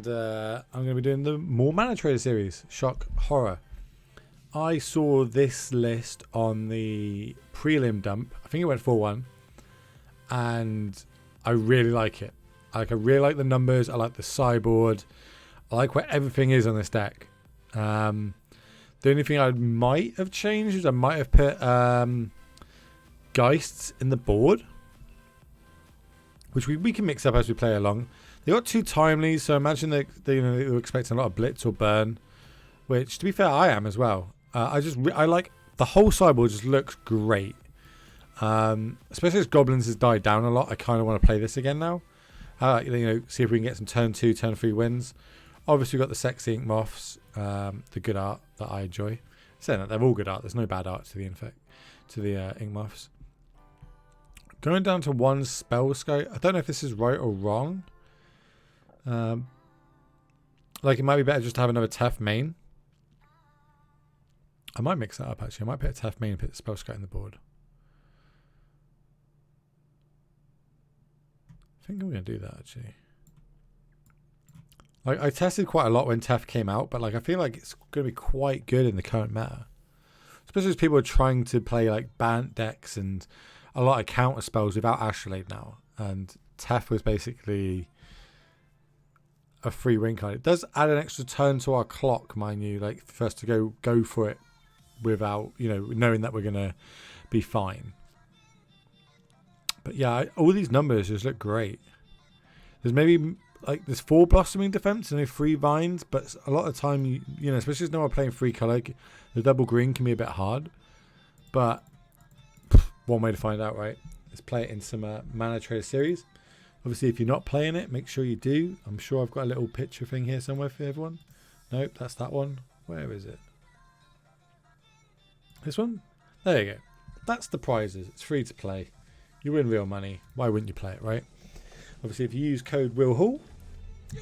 and I'm going to be doing the More Mana Trader series, Shock Horror. I saw this list on the prelim dump. I think it went 4-1, and I really like it. I really like the numbers. I like the sideboard. I like where everything is on this deck. The only thing I might have changed is I might have put Geists in the board, which we can mix up as we play along. They got 2 timelies, so imagine they were expecting a lot of blitz or burn, which, to be fair, I am as well. I like the whole sideboard. Just looks great, especially as Goblins has died down a lot. I kind of want to play this again now. See if we can get some turn 2, turn 3 wins. Obviously, we've got the sexy ink moths, the good art that I enjoy. Saying that, they're all good art. There's no bad art to the ink moths. Going down to 1 spell scope. I don't know if this is right or wrong. Like, it might be better just to have another Tef main. I might mix that up, actually. I might put a Tef main and put the spell scout in the board. I think I'm going to do that, actually. Like, I tested quite a lot when Tef came out, but like I feel like it's going to be quite good in the current meta. Especially as people are trying to play like Bant decks and a lot of counter spells without Astrolabe now. And Tef was basically a free win card. It does add an extra turn to our clock, mind you, like for us to go for it without, knowing that we're going to be fine. But yeah, all these numbers just look great. There's 4 blossoming defense and 3 vines, but a lot of the time, especially as no one playing 3 color, the double green can be a bit hard. But one way to find out, right? Let's play it in some Mana Trader series. Obviously, if you're not playing it, make sure you do. I'm sure I've got a little picture thing here somewhere for everyone. Nope, that's that one. Where is it? This one? There you go. That's the prizes. It's free to play. You win real money. Why wouldn't you play it, right? Obviously, if you use code WillHall,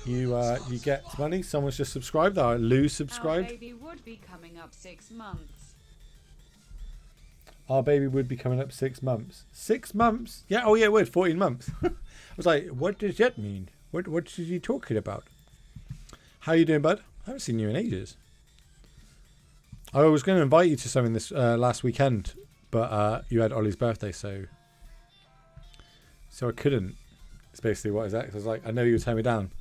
you get money. Someone's just subscribed. Lou subscribed. Our baby would be coming up 6 months. Our baby would be coming up 6 months. 6 months? Yeah. Oh yeah, it would. 14 months. I was like, what does that mean? What are you talking about? How you doing, bud? I haven't seen you in ages. I was going to invite you to something this last weekend, but you had Ollie's birthday, so I couldn't. It's basically what is that? I was like, I know you would turn me down.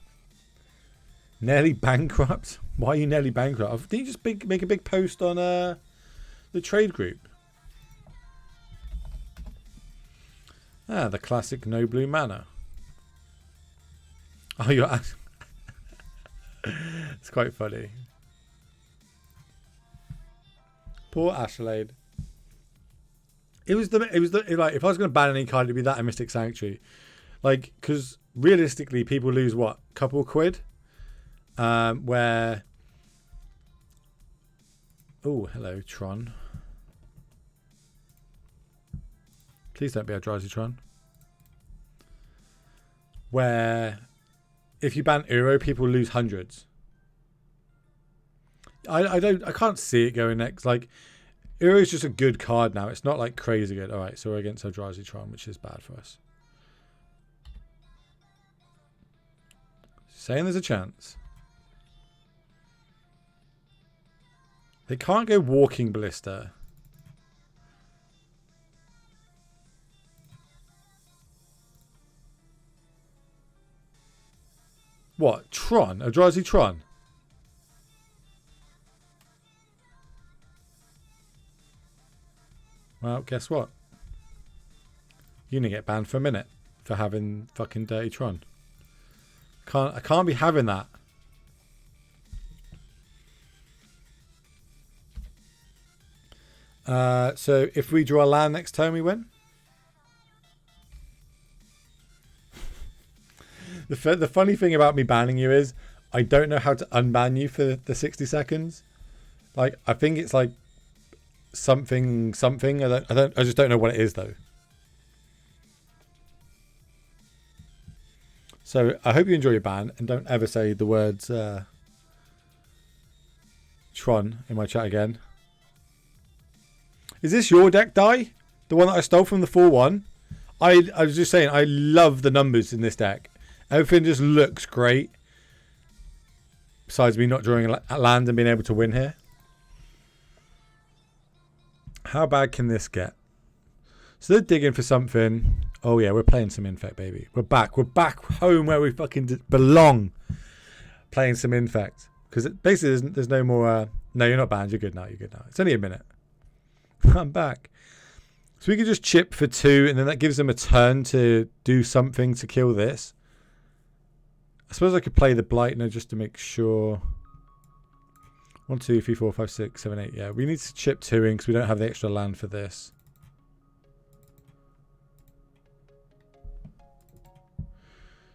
Nearly bankrupt? Why are you nearly bankrupt? Didn't you just make a big post on the trade group? The classic no blue mana. Oh, you're... It's quite funny. Poor Astrolabe. It was like, if I was going to ban any card, it'd be that in Mystic Sanctuary. Like, because realistically, people lose what? A couple of quid? Where... Oh, hello, Tron. Please don't be a Eldrazi Tron. Where if you ban Uro, people lose hundreds. I can't see it going next. Like, Uro is just a good card now. It's not like crazy good. Alright, so we're against Eldrazi Tron, which is bad for us. Saying there's a chance. They can't go Walking Ballista. What? Tron? Eldrazi Tron? Well, guess what? You're going to get banned for a minute for having fucking dirty Tron. I can't be having that. So if we draw a land next turn, we win. The funny thing about me banning you is I don't know how to unban you for the 60 seconds. Like, I think it's like something. I just don't know what it is though. So I hope you enjoy your ban and don't ever say the words Tron in my chat again. Is this your deck, Die? The one that I stole from the 4-1? I was just saying, I love the numbers in this deck. Everything just looks great. besides me not drawing a land and being able to win here. How bad can this get? So they're digging for something. Oh yeah, we're playing some Infect, baby. We're back. We're back home where we fucking belong. Playing some Infect. Because basically there's no more... no, you're not banned. You're good now. You're good now. It's only a minute. I'm back. So we could just chip for 2, and then that gives them a turn to do something to kill this. I suppose I could play the Blightner just to make sure. 1, 2, 3, 4, 5, 6, 7, 8. Yeah, we need to chip 2 in because we don't have the extra land for this.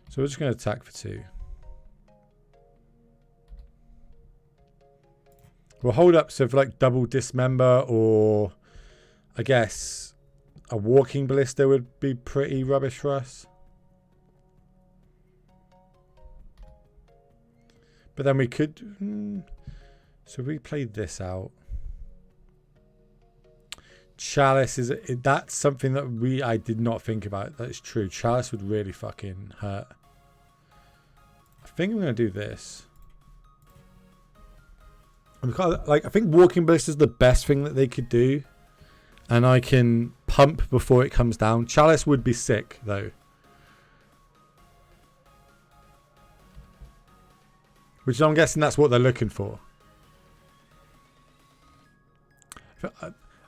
So we're just going to attack for 2. We'll hold up so for like double dismember, or I guess a walking ballista would be pretty rubbish for us. But then we could... so we played this out. Chalice is... that's something that I did not think about. That's true. Chalice would really fucking hurt. I think I'm going to do this. I think walking ballista is the best thing that they could do. And I can pump before it comes down. Chalice would be sick, though. Which I'm guessing that's what they're looking for.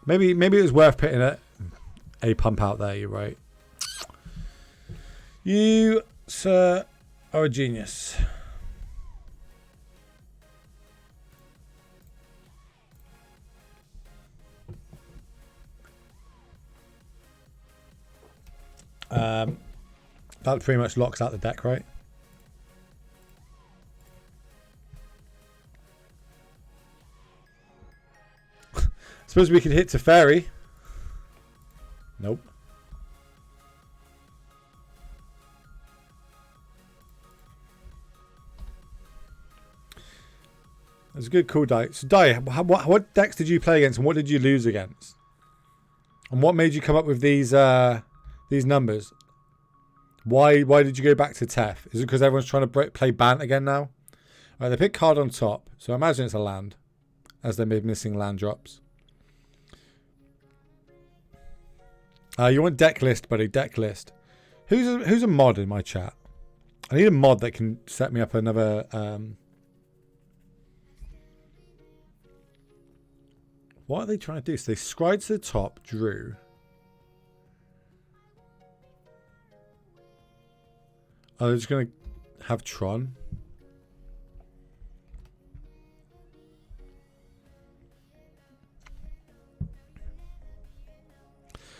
Maybe it was worth putting a pump out there, you're right. You, sir, are a genius. That pretty much locks out the deck, right? Suppose we could hit to fairy. Nope. That's a good call, Dai. So, Dai, what decks did you play against, and what did you lose against? And what made you come up with these numbers? Why did you go back to Tef? Is it because everyone's trying to play Bant again now? All right, they pick card on top, so I imagine it's a land, as they're missing land drops. You want deck list, buddy? Deck list. Who's a mod in my chat? I need a mod that can set me up another. What are they trying to do? So they scried to the top, drew. Oh, they're just going to have Tron.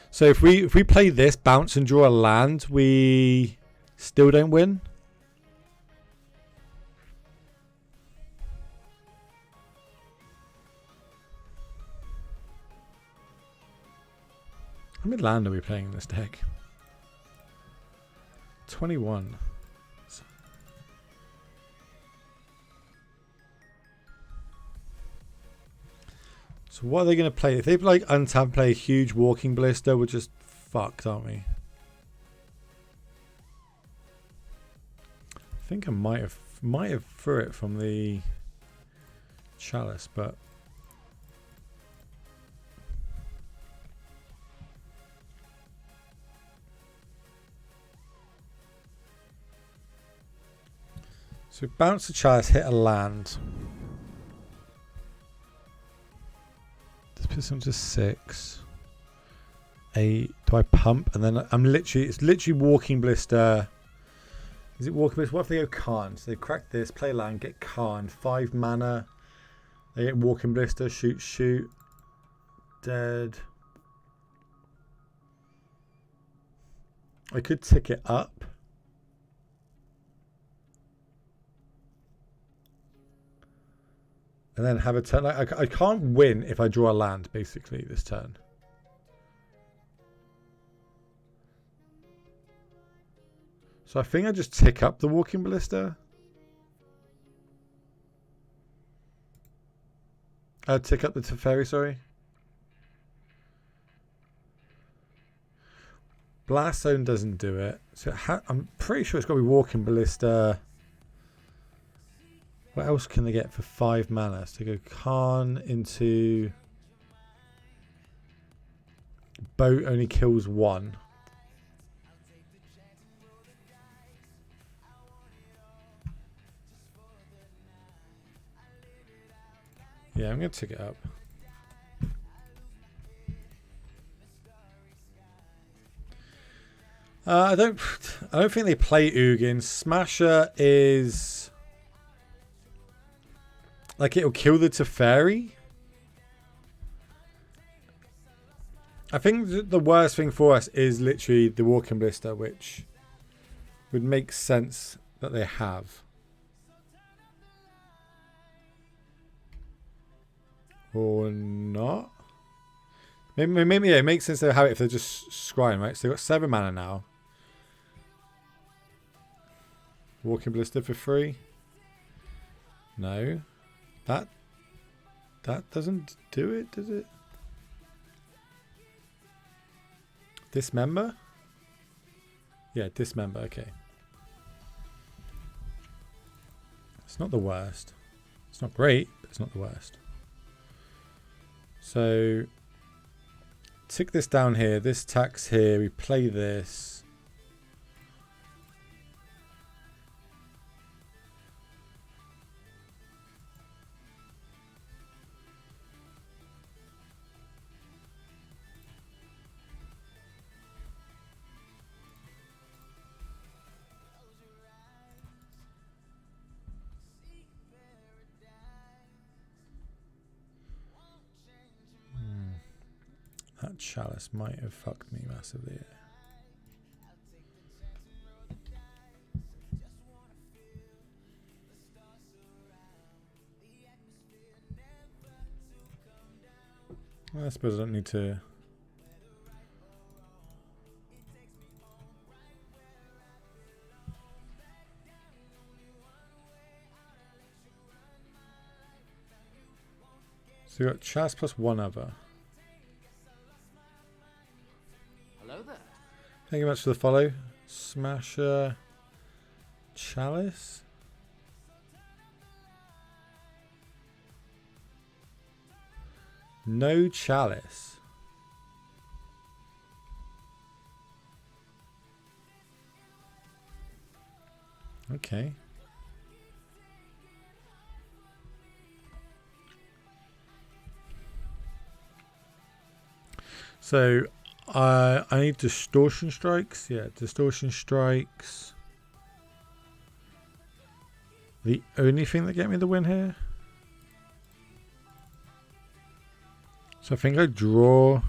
So if we play this, bounce and draw a land, we still don't win. How many land are we playing in this deck? 21. So what are they going to play? If they like untap, play a huge walking ballista, we're just fucked, aren't we? I think I might have threw it from the chalice, but so bounce the chalice, hit a land. This one's just 6. 8. Do I pump? And then it's literally walking blister. Is it walking blister? What if they go Khan? So they crack this, play land, get Khan. 5 mana. They get walking blister, shoot. Dead. I could tick it up. And then have a turn. I can't win if I draw a land, basically, this turn. So I think I just tick up the walking ballista. Tick up the Teferi, sorry. Blast Zone doesn't do it. So I'm pretty sure it's got to be walking ballista. What else can they get for 5 mana? So they go Khan into boat only kills 1. Yeah, I'm gonna tick it up. I don't think they play Ugin. Smasher is like it'll kill the Teferi. I think the worst thing for us is literally the Walking Blister, which would make sense that they have. Or not. Maybe yeah, it makes sense to have it if they're just scrying, right? So they've got 7 mana now. Walking Blister for free? No. That doesn't do it, does it? Dismember? Yeah, Dismember, okay. It's not the worst. It's not great, but it's not the worst. So tick this down here. This tax here. We play this. That chalice might have fucked me massively. Well, I suppose I don't need to. So you got chalice plus 1 other. Hello there. Thank you much for the follow. Smasher. Chalice. No chalice. Okay. So I need distortion strikes. Yeah, distortion strikes. The only thing that get me the win here. So I think I draw.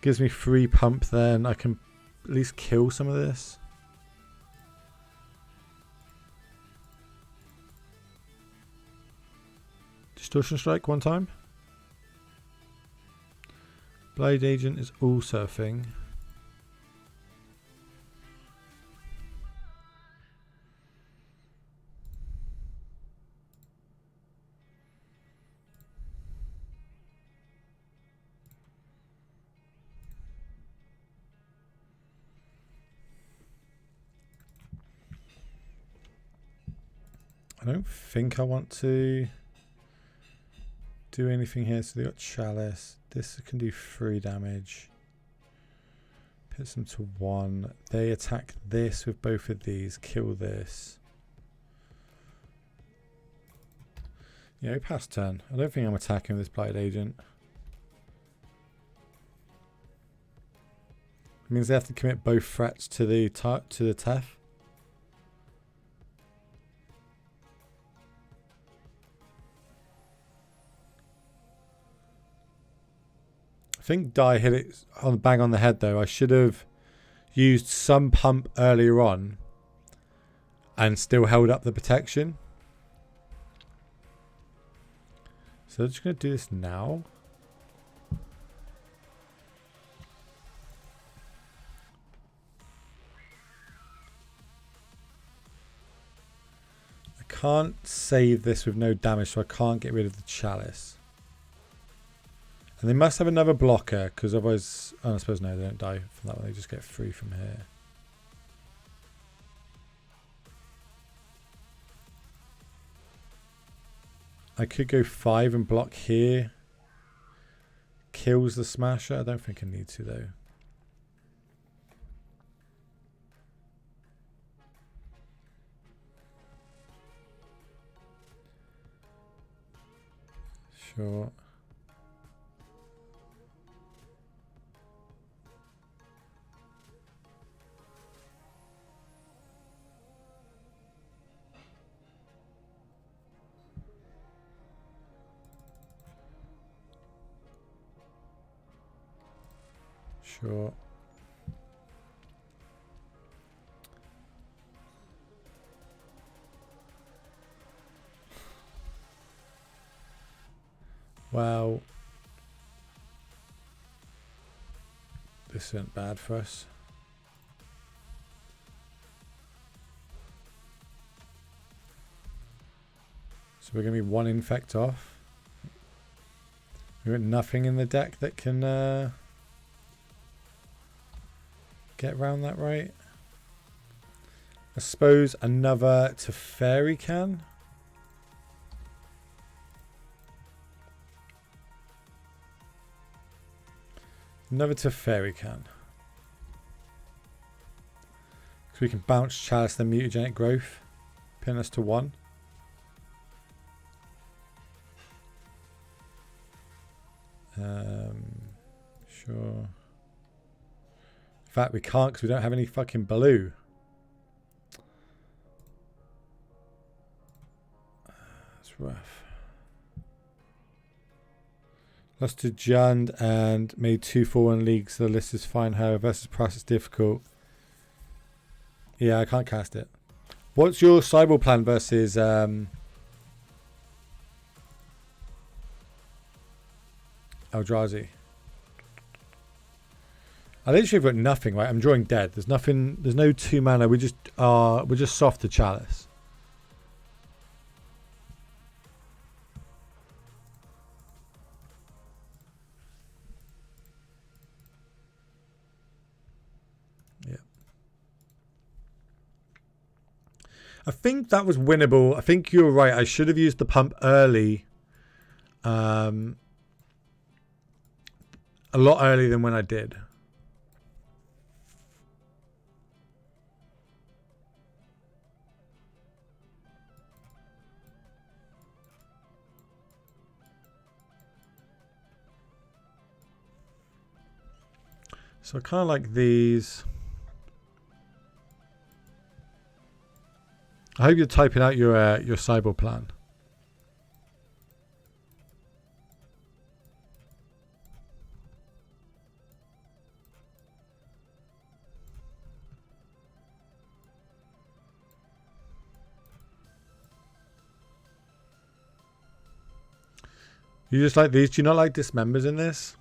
Gives me free pump. Then I can at least kill some of this. Distortion strike 1 time. Blade Agent is also a thing. I don't think I want to do anything here. So they got Chalice. This can do 3 damage. Puts them to 1. They attack this with both of these. Kill this. Yeah, we pass turn. I don't think I'm attacking with this Blighted Agent. It means they have to commit both threats to the Tef. I think Dai hit it on bang on the head though. I should have used some pump earlier on and still held up the protection. So I'm just going to do this now. I can't save this with no damage, so I can't get rid of the Chalice. And they must have another blocker, because otherwise... Oh, I suppose no, they don't die from that one. They just get free from here. I could go 5 and block here. Kills the Smasher. I don't think I need to though. Sure. Sure. Well, this isn't bad for us. So we're going to be 1 infect off. We've got nothing in the deck that can get around that, right? I suppose another Teferi can. Another Teferi can. So we can bounce Chalice the Mutagenic Growth. Pin us to 1. Sure. In fact, we can't because we don't have any fucking blue. That's rough. Lost to Jund and made 2-4-1 leagues. So the list is fine. However, versus price is difficult. Yeah, I can't cast it. What's your Cyber plan versus Eldrazi? I literally have got nothing, right? I'm drawing dead. There's nothing. There's no 2 mana. We're just soft to Chalice. Yeah. I think that was winnable. I think you're right. I should have used the pump early. A lot earlier than when I did. So I kind of like these. I hope you're typing out your Cyber plan. You just like these? Do you not like dismembers in this?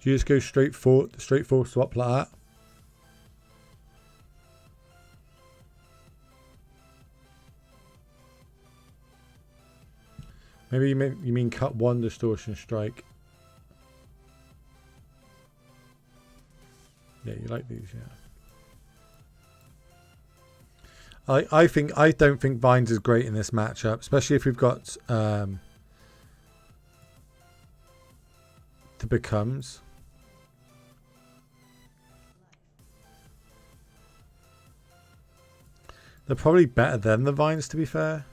Do you just go straight for swap like that? Maybe you mean cut 1 distortion strike. Yeah, you like these, yeah. I don't think Vines is great in this matchup, especially if we've got the Becomes. They're probably better than the Vines, to be fair.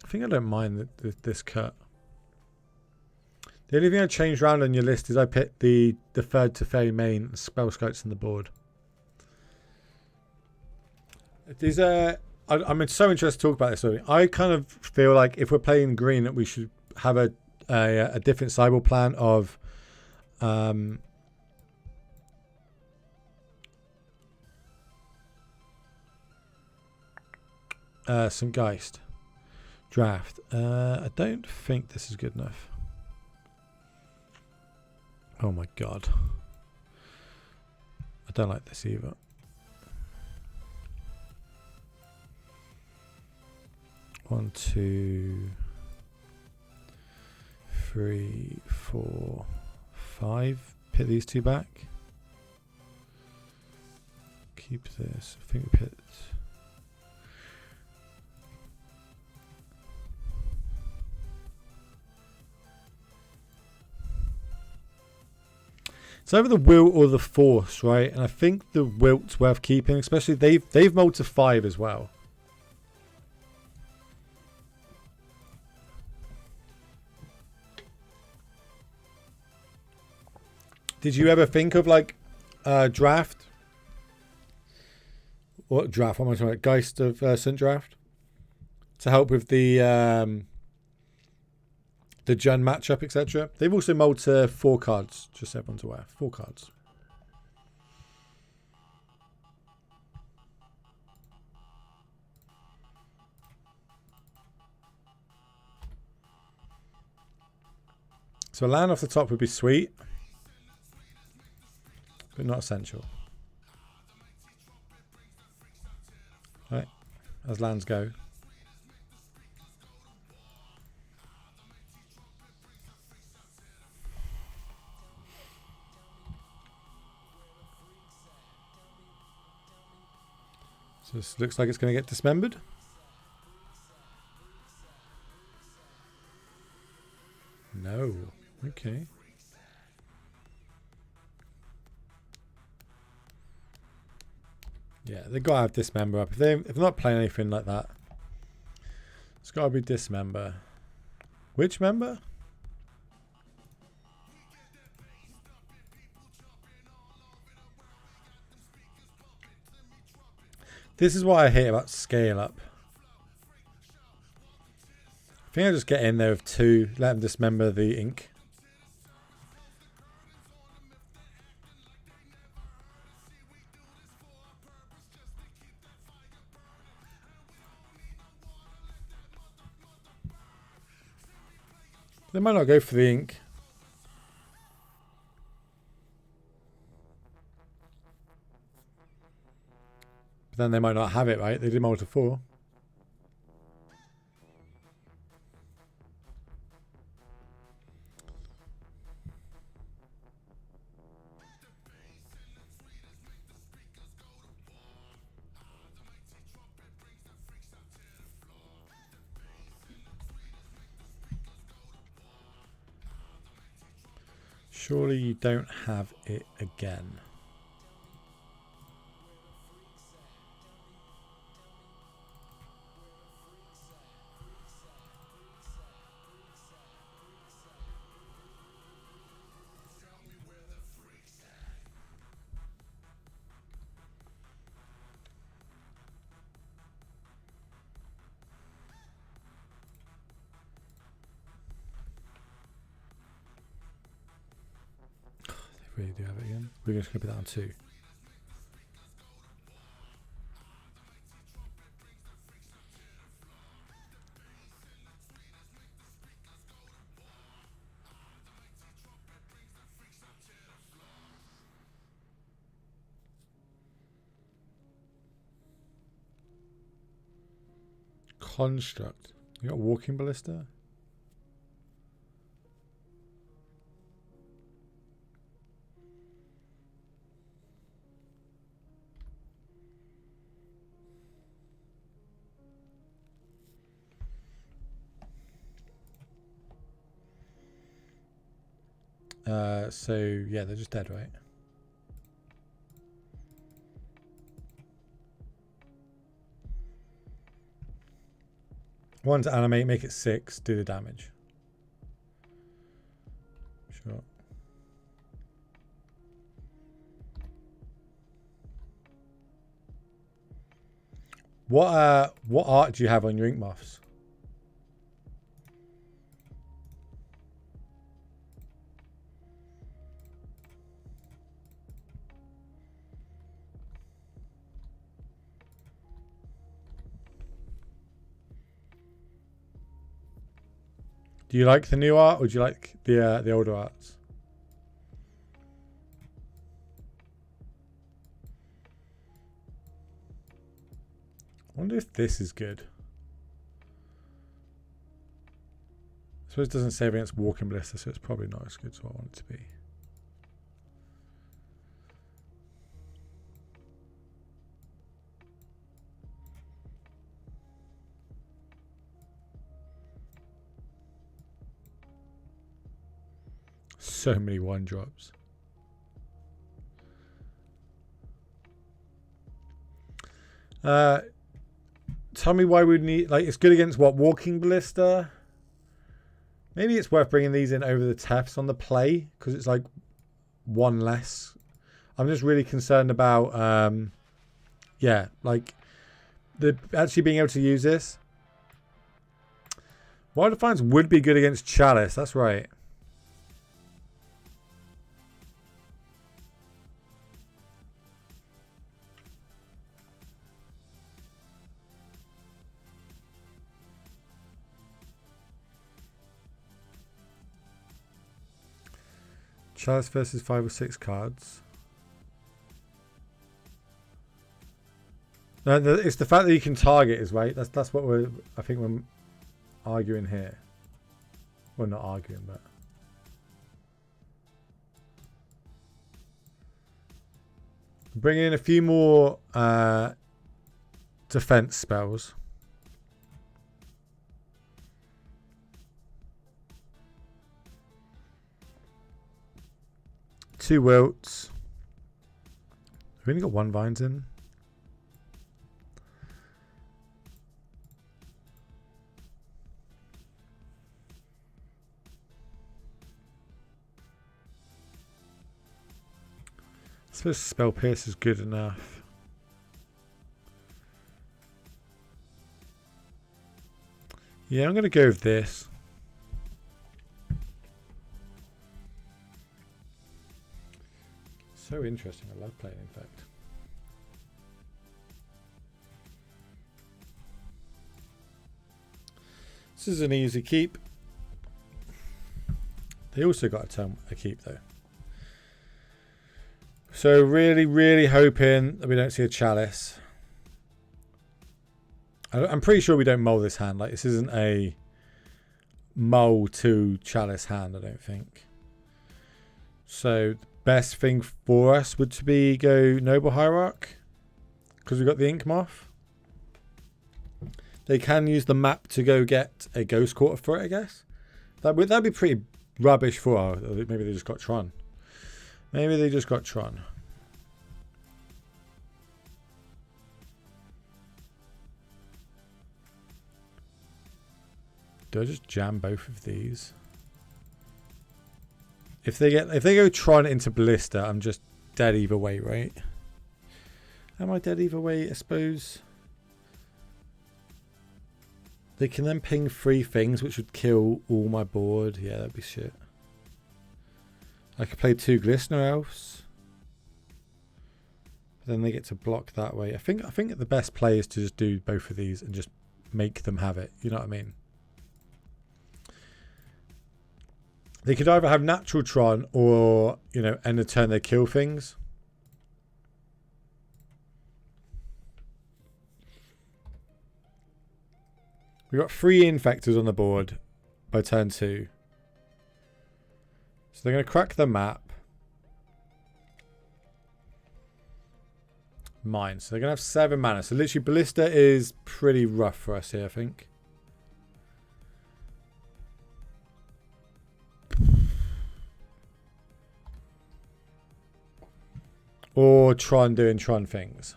I think I don't mind this cut. The only thing I changed around on your list is I picked the third Teferi main and spell scouts on the board. These I'm so interested to talk about this. Sorry. I kind of feel like if we're playing green, that we should have a different Cyber plan of St. Geist draft. I don't think this is good enough. Oh my god. I don't like this either. 1, 2, 3, 4, 5. Pit these two back. Keep this. I think we pit. It's either the will or the force, right? And I think the wilt's worth keeping, especially they've mulled to 5 as well. Did you ever think of like draft? What draft? What am I talking about? Geist of St. Draft to help with the Jun matchup, etc. They've also mulled to 4 cards. Just so everyone's aware, 4 cards. So a land off the top would be sweet, but not essential. Right, as lands go. So this looks like it's going to get dismembered. No. Okay. Yeah, they got to have dismember up. If they're not playing anything like that, it's got to be dismember. Which member? This is what I hate about scale up. I think I just get in there with 2, let them dismember the ink. They might not go for the ink. But then they might not have it, right? They did mull to 4. Surely you don't have it again. Really do have it again. We're just going to put that on 2. Construct. You got walking ballista? So yeah, they're just dead, right? One to animate, make it 6, do the damage. Sure. What art do you have on your ink moths? Do you like the new art, or do you like the older arts? I wonder if this is good. suppose it doesn't save against Walking Ballista, so it's probably not as good as what I want it to be. So many 1-drops. Tell me why we'd need, like, it's good against what? Walking Ballista? Maybe it's worth bringing these in over the Tefts on the play, because it's like one less. I'm just really concerned about, yeah, like, actually being able to use this. Wild Defiance would be good against Chalice, that's right. Chalice versus 5 or 6 cards. No, it's the fact that you can target is right. That's what I think we're arguing here. Well, not arguing, but bringing in a few more defense spells. Two wilts. We've only got 1 vines in. I suppose Spell Pierce is good enough. Yeah, I'm going to go with this. So interesting. I love playing Infect. This is an easy keep. They also got a keep though. So really, really hoping that we don't see a Chalice. I'm pretty sure we don't mull this hand. Like, this isn't a mull to Chalice hand, I don't think. So best thing for us would to be go Noble Hierarch, because we've got the Ink Moth. They can use the map to go get a Ghost Quarter for it, I guess. That'd be pretty rubbish for our, maybe they just got Tron. Maybe they just got Tron. Do I just jam both of these? If they go Tron into Ballista, I'm just dead either way, right? Am I dead either way? I suppose. They can then ping 3 things, which would kill all my board. Yeah, that'd be shit. I could play 2 Glistener Elves. But then they get to block that way. I think the best play is to just do both of these and just make them have it. You know what I mean? They could either have natural Tron or, you know, end of turn they kill things. We've got 3 Infectors on the board by turn 2. So they're going to crack the map. Mine. So they're going to have 7 mana. So literally Ballista is pretty rough for us here, I think. Or Tron doing Tron things.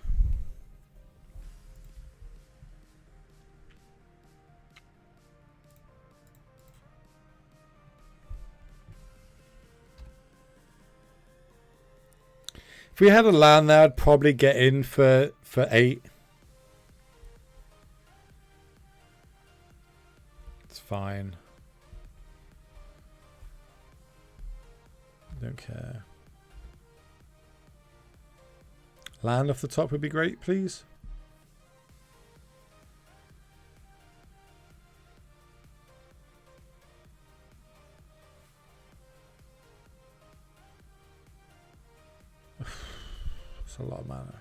If we had a land there, I'd probably get in for 8. It's fine. Don't care. Land off the top would be great, please. That's a lot of mana.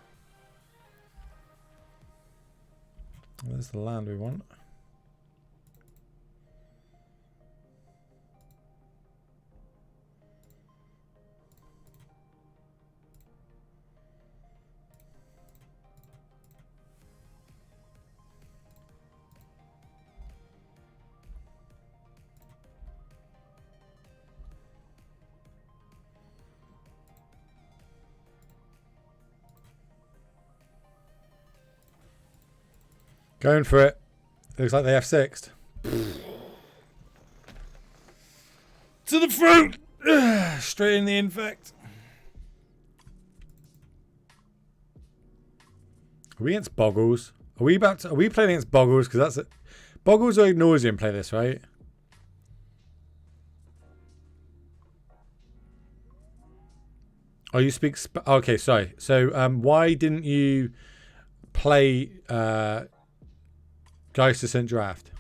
There's the land we want. Going for it. Looks like they F6'd. To the fruit! Straight in the infect. Are we against Boggles? Are we playing against Boggles? Because that's it. Boggles or Ignosium play this, right? Oh, you speak... okay, sorry. So, why didn't you play Geist Ascent Draft?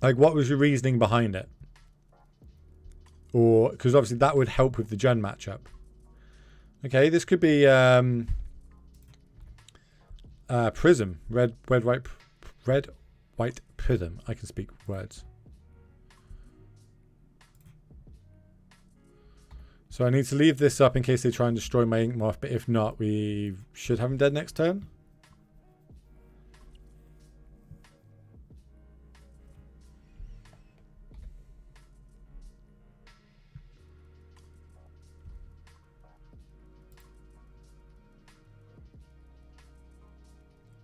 Like, what was your reasoning behind it? Or, because obviously that would help with the gen matchup. Okay, this could be Prism. Red, white Prism. I can speak words. So I need to leave this up in case they try and destroy my Ink Moth, but if not, we should have him dead next turn.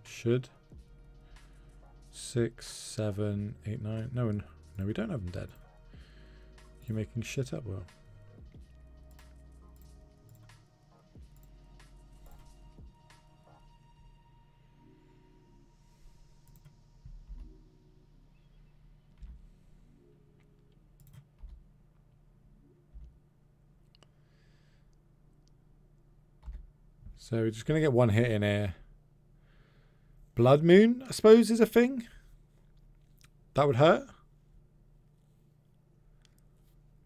Should. 6, 7, 8, 9. No, we don't have them dead. You're making shit up, Will. So we're just going to get one hit in here. Blood Moon, I suppose, is a thing. That would hurt.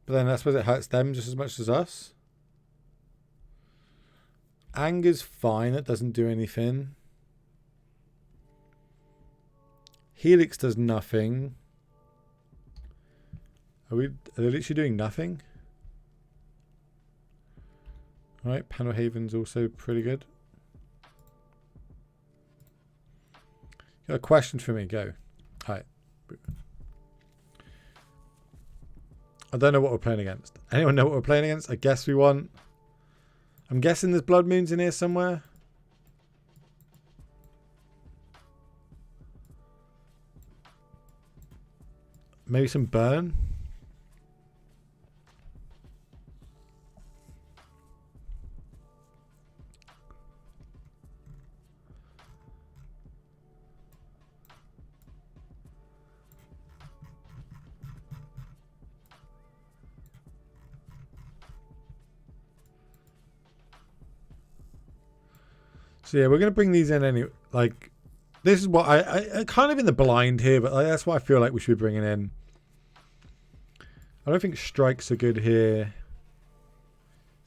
But then I suppose it hurts them just as much as us. Anger's fine. It doesn't do anything. Helix does nothing. Are they literally doing nothing? Alright, Panel Haven's also pretty good. Got a question for me, go. Alright. I don't know what we're playing against. Anyone know what we're playing against? I guess we want... I'm guessing there's Blood Moons in here somewhere. Maybe some Burn. So yeah, we're going to bring these in anyway. Like, this is what I kind of in the blind here, but like, that's what I feel like we should be bringing in. I don't think strikes are good here.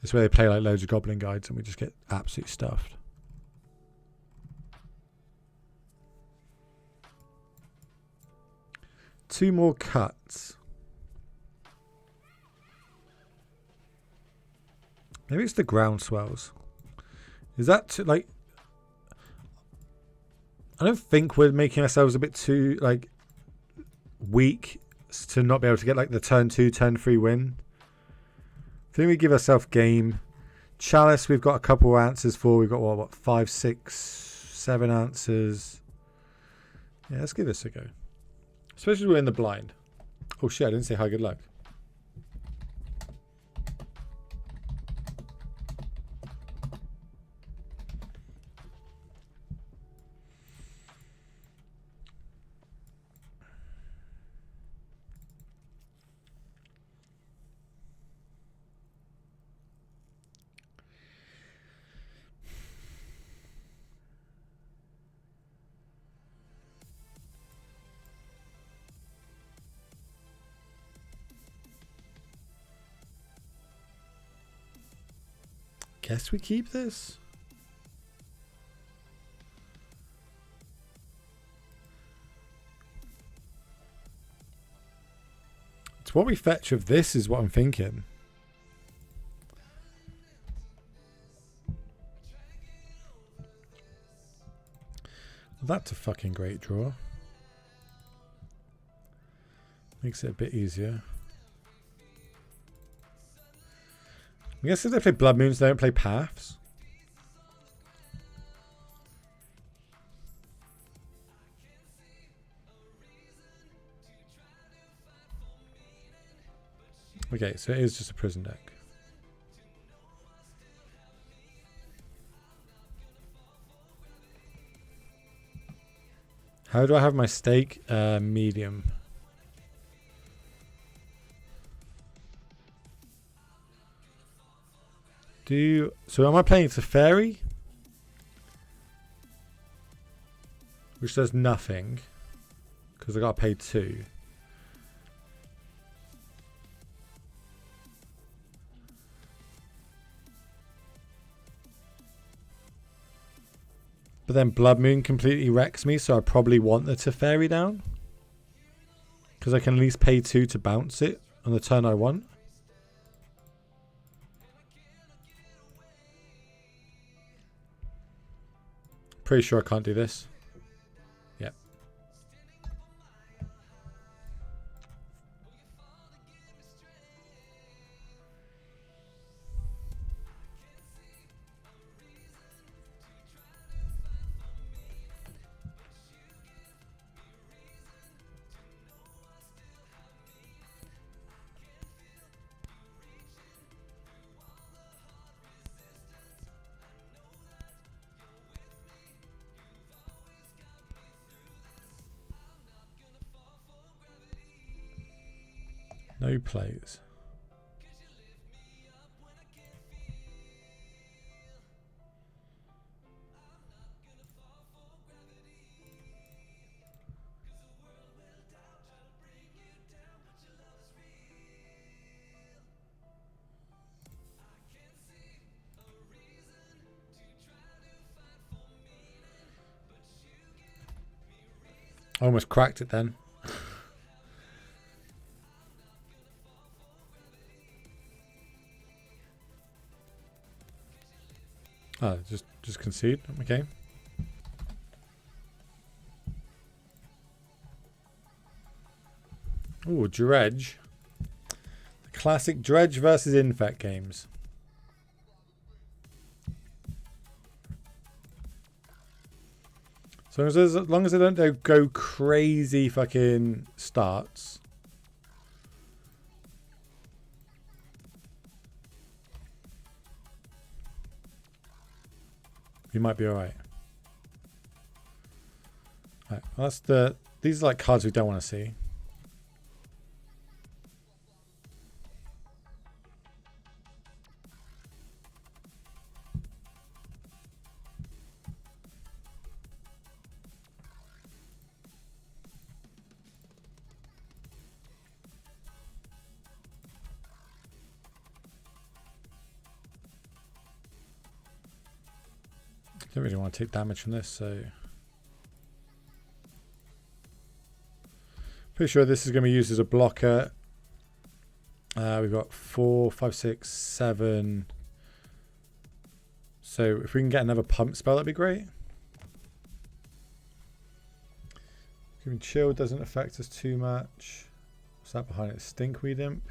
This is where they play like loads of Goblin Guides and we just get absolutely stuffed. Two more cuts. Maybe it's the Groundswells. Is that like... I don't think we're making ourselves a bit too like weak to not be able to get like the turn 2, turn 3 win. I think we give ourselves game. Chalice, we've got a couple of answers for. We've got what 5, 6, 7 answers. Yeah, let's give this a go. Especially we're in the blind. Oh shit, I didn't say hi, good luck. Guess we keep this. It's what we fetch of this is what I'm thinking. That's a fucking great draw. Makes it a bit easier. I guess if they play Blood Moons, they don't play Paths. Okay, so it is just a prison deck. How do I have my stake? Medium. So am I playing Teferi? Which does nothing. Because I got to pay 2. But then Blood Moon completely wrecks me, so I probably want the Teferi down. Because I can at least pay 2 to bounce it on the turn I want. Pretty sure I can't do this. Yep. No plays. I almost cracked it then. Oh, just concede. Okay. Ooh, Dredge. The classic Dredge versus Infect games. So as long as they don't go crazy fucking starts. We might be alright. Right, well these are like cards we don't want to see. Don't really want to take damage from this, so pretty sure this is going to be used as a blocker. We've got 4, 5, 6, 7. So if we can get another pump spell, that'd be great. Giving chill doesn't affect us too much. What's that behind it? Stinkweed Imp.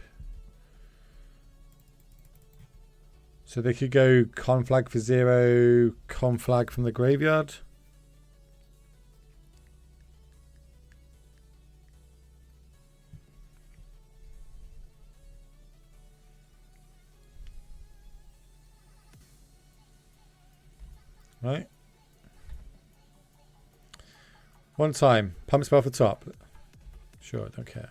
So they could go Conflag for 0, Conflag from the graveyard. Right. One time. Pump spell for top. Sure, don't care.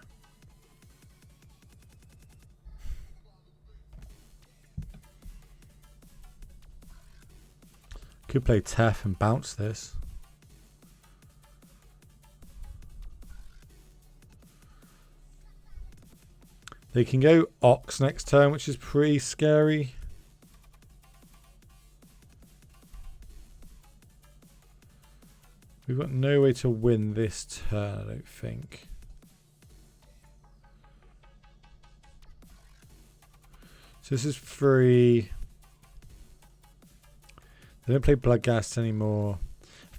Could play Tef and bounce this. They can go Ox next turn, which is pretty scary. We've got no way to win this turn, I don't think. So this is free. They don't play Bloodghast anymore.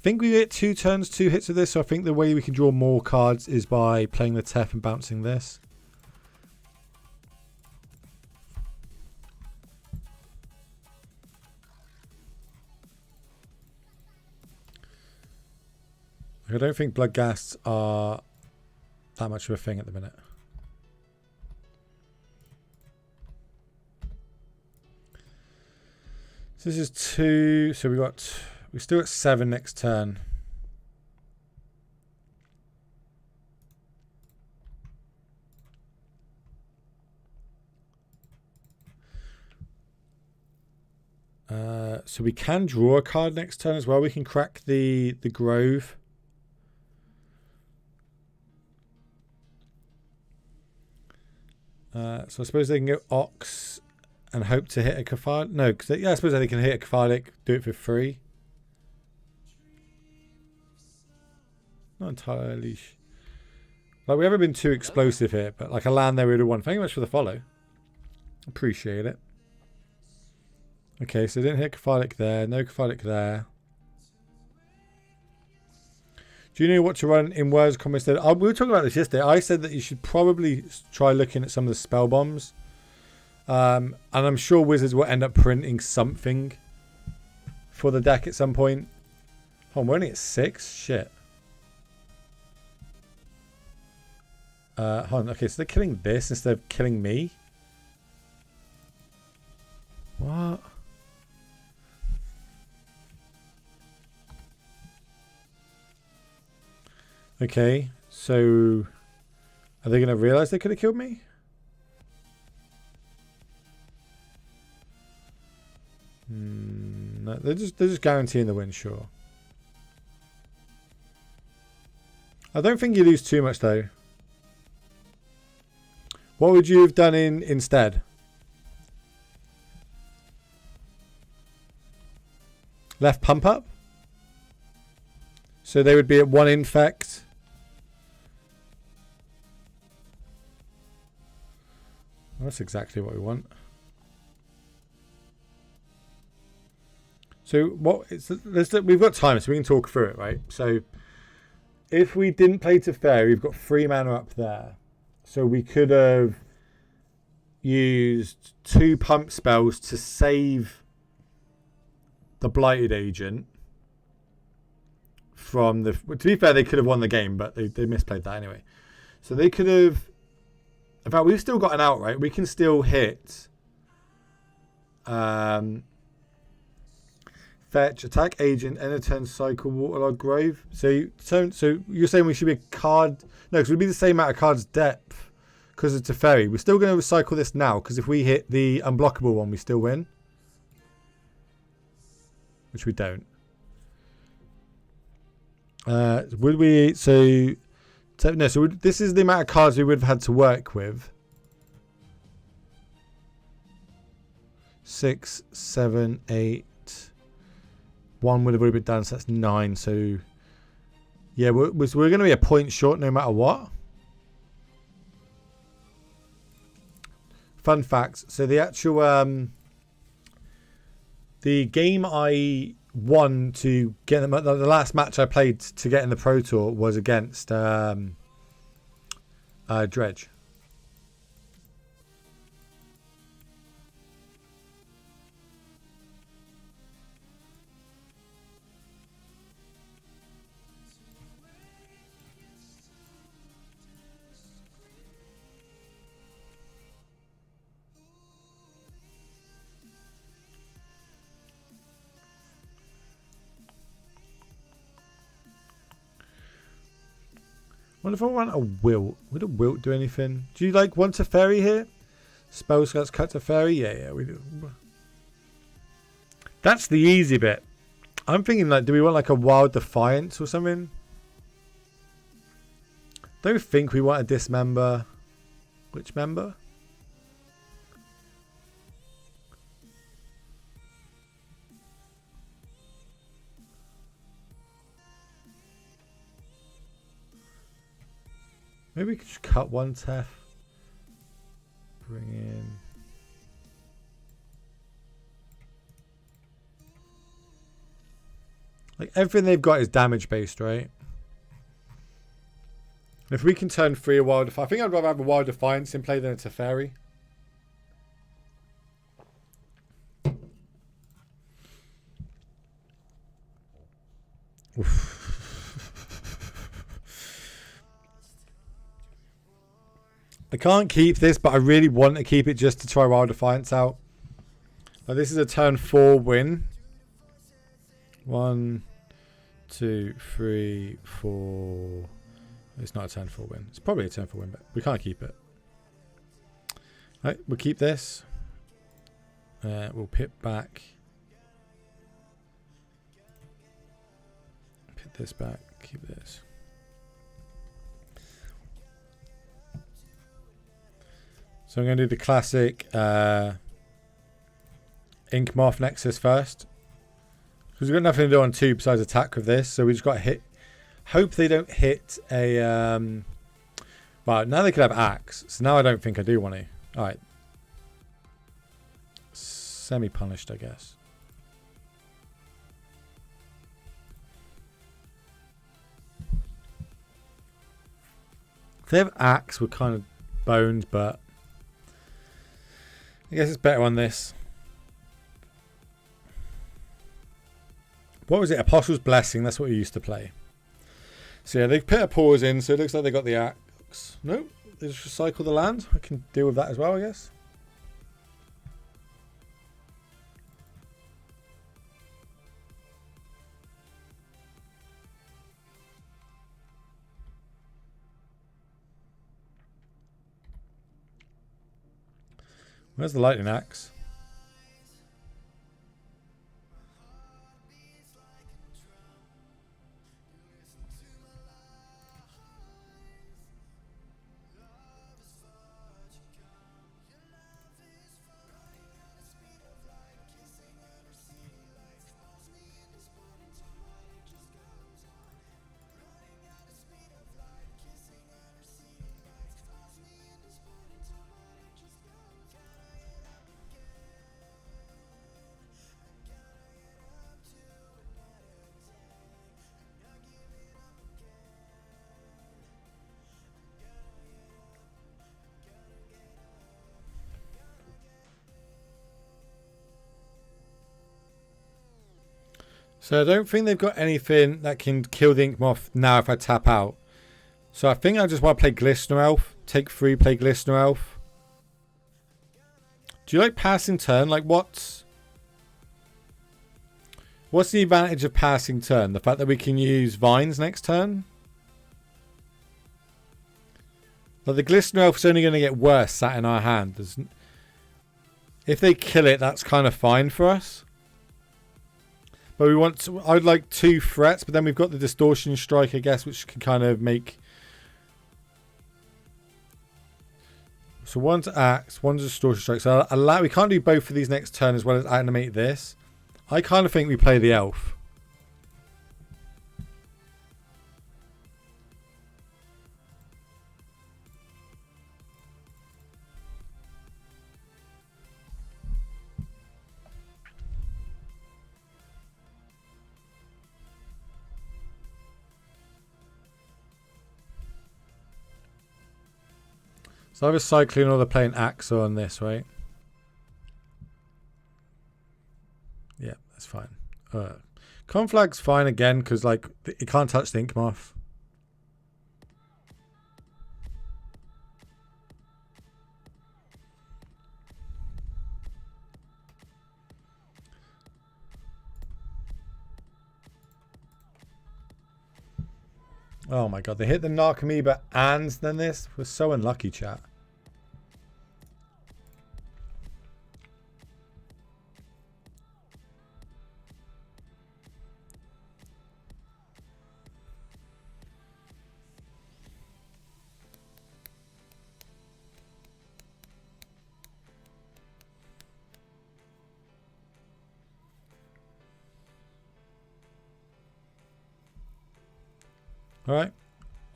think we get 2 turns, 2 hits of this. So I think the way we can draw more cards is by playing the Tef and bouncing this. I don't think Bloodghasts are that much of a thing at the minute. So this is 2. So we still got 7 next turn. So we can draw a card next turn as well. We can crack the Grove. So I suppose they can go Ox and hope to hit a Cathartic. No, because I suppose they can hit a Cathartic, do it for free. Not entirely. Like, we haven't been too explosive here, but like a land there we would have won. Thank you much for the follow. Appreciate it. Okay, so didn't hit Cathartic there. No Cathartic there. Do you know what to run in Words Combo instead? We were talking about this yesterday. I said that you should probably try looking at some of the spell bombs. And I'm sure Wizards will end up printing something for the deck at some point. Hold on, we're only at 6? Shit. Hold on. Okay, so they're killing this instead of killing me? What? Okay, so are they going to realize they could have killed me? No, they're just guaranteeing the win, sure. I don't think you lose too much though. What would you have done instead? Left pump up? So they would be at 1 infect. That's exactly what we want. So we've got time, so we can talk through it, right? So if we didn't play Teferi, we've got 3 mana up there. So we could have used 2 pump spells to save the Blighted Agent from the... To be fair, they could have won the game, but they misplayed that anyway. So they could have... In fact, we've still got an out, right? We can still hit... fetch, attack agent, end of turn cycle, Waterlog Grove. So you're saying we should be a card... No, because we'd be the same amount of cards depth because it's a Teferi. We're still going to recycle this now because if we hit the unblockable one, we still win. Which we don't. Would we... So this is the amount of cards we would have had to work with. 6, 7, 8... 1 would have already been done, so that's 9. So, yeah, we're going to be a point short no matter what. Fun facts. So the actual the game I won to get them, the last match I played to get in the Pro Tour was against Dredge. Wonder if I want a Wilt. Would a Wilt do anything? Do you want a Teferi here? Spell Scouts cut Teferi? Yeah, we do. That's the easy bit. I'm thinking do we want a Wild Defiance or something? Don't think we want a Dismember. Which member? Maybe we could just cut 1 Tef. Bring in... Like everything they've got is damage based, right? If we can turn 3 a Wild Defiance, I think I'd rather have a Wild Defiance in play than a Teferi. I can't keep this, but I really want to keep it just to try Wild Defiance out. Like this is a turn 4 win. 1, 2, 3, 4. It's not a turn 4 win. It's probably a turn 4 win, but we can't keep it. Right, we'll keep this. We'll pip back. Pip this back. Keep this. So I'm going to do the classic Ink Moth Nexus first. Because we've got nothing to do on 2 besides attack with this. So we just got to hit. Hope they don't hit a... Well, now they could have Axe. So now I don't think I do want to. Alright. Semi-punished, I guess. If they have Axe, we're kind of boned, but... I guess it's better on this. What was it? Apostle's Blessing. That's what we used to play. So yeah, they've put a pause in, so it looks like they got the axe. Nope. They just recycle the land. I can deal with that as well, I guess. Where's the lightning axe? So I don't think they've got anything that can kill the Ink Moth now if I tap out. So I think I just want to play Glistener Elf. Take 3, play Glistener Elf. Do you like passing turn? Like what's the advantage of passing turn? The fact that we can use Vines next turn? Like the Glistener Elf is only going to get worse sat in our hand. If they kill it, that's kind of fine for us. But we want to, I'd like 2 threats, but then we've got the Distortion Strike, I guess, which can kind of make... So one's Axe, one's Distortion Strike. So we can't do both of these next turn as well as animate this. I kind of think we play the Elf. So either Cyclone or they're playing Axe on this, right? Yeah, that's fine. Conflag's fine again because like it can't touch the Ink Moth. Oh my god, they hit the Narcomoeba and then this. We're so unlucky, chat. Alright,